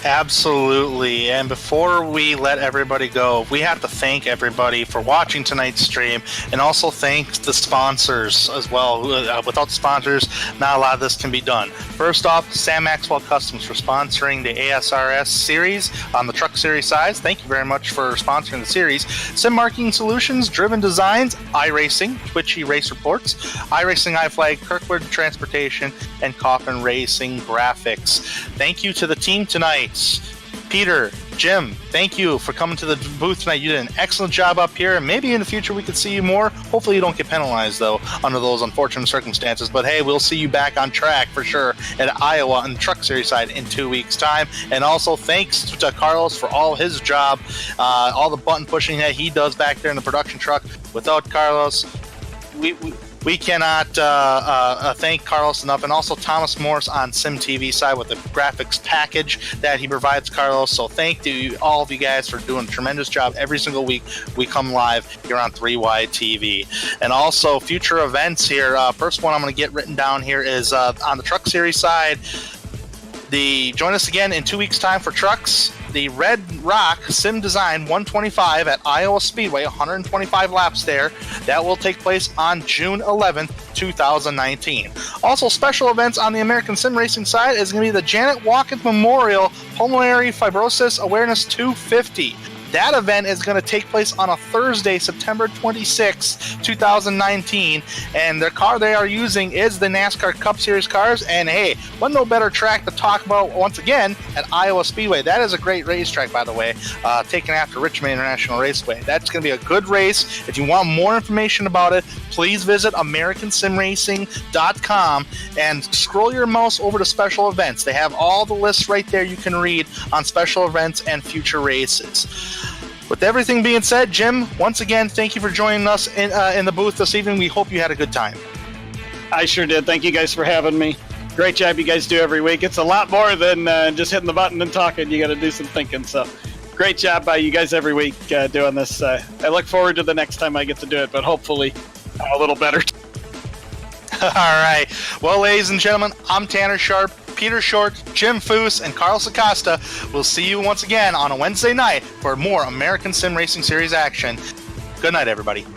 Absolutely. And before we let everybody go, we have to thank everybody for watching tonight's stream, and also thank the sponsors as well. Without sponsors, not a lot of this can be done. First off, Sam Maxwell Customs for sponsoring the ASRS series on the Truck Series side. Thank you very much for sponsoring the series. Sim Marking Solutions, Driven Designs, iRacing, Twitchy Race Reports, iRacingiFlag, Kirkwood Transportation, and Coffman Racing Graphics. Thank you to the team tonight. Peter, Jim, thank you for coming to the booth tonight. You did an excellent job up here, and maybe in the future we could see you more. Hopefully you don't get penalized, though, under those unfortunate circumstances. But hey, we'll see you back on track for sure at Iowa on the Truck Series side in 2 weeks' time. And also thanks to Carlos for all his job, all the button pushing that he does back there in the production truck. Without Carlos, we cannot thank Carlos enough, and also Thomas Morse on SimTV side with the graphics package that he provides Carlos. So thank you all of you guys for doing a tremendous job every single week we come live here on 3Y TV. And also future events here. First one I'm going to get written down here is on the Truck Series side. Join us again in 2 weeks' time for trucks. The Red Rock Sim Design 125 at Iowa Speedway, 125 laps there. That will take place on June 11th, 2019. Also, special events on the American Sim Racing side is going to be the Janet Watkins Memorial Pulmonary Fibrosis Awareness 250. That event is going to take place on a Thursday, September 26, 2019, and the car they are using is the NASCAR Cup Series cars, and hey, what no better track to talk about once again at Iowa Speedway. That is a great racetrack, by the way, taken after Richmond International Raceway. That's going to be a good race. If you want more information about it, please visit AmericanSimRacing.com and scroll your mouse over to special events. They have all the lists right there you can read on special events and future races. With everything being said, Jim, once again, thank you for joining us in the booth this evening. We hope you had a good time. I sure did. Thank you guys for having me. Great job you guys do every week. It's a lot more than just hitting the button and talking. You got to do some thinking. So great job by you guys every week doing this. I look forward to the next time I get to do it, but hopefully a little better. All right. Well, ladies and gentlemen, I'm Tanner Sharp, Peter Short, Jim Foose, and Carlos Acosta. We'll see you once again on a Wednesday night for more American Sim Racing Series action. Good night, everybody.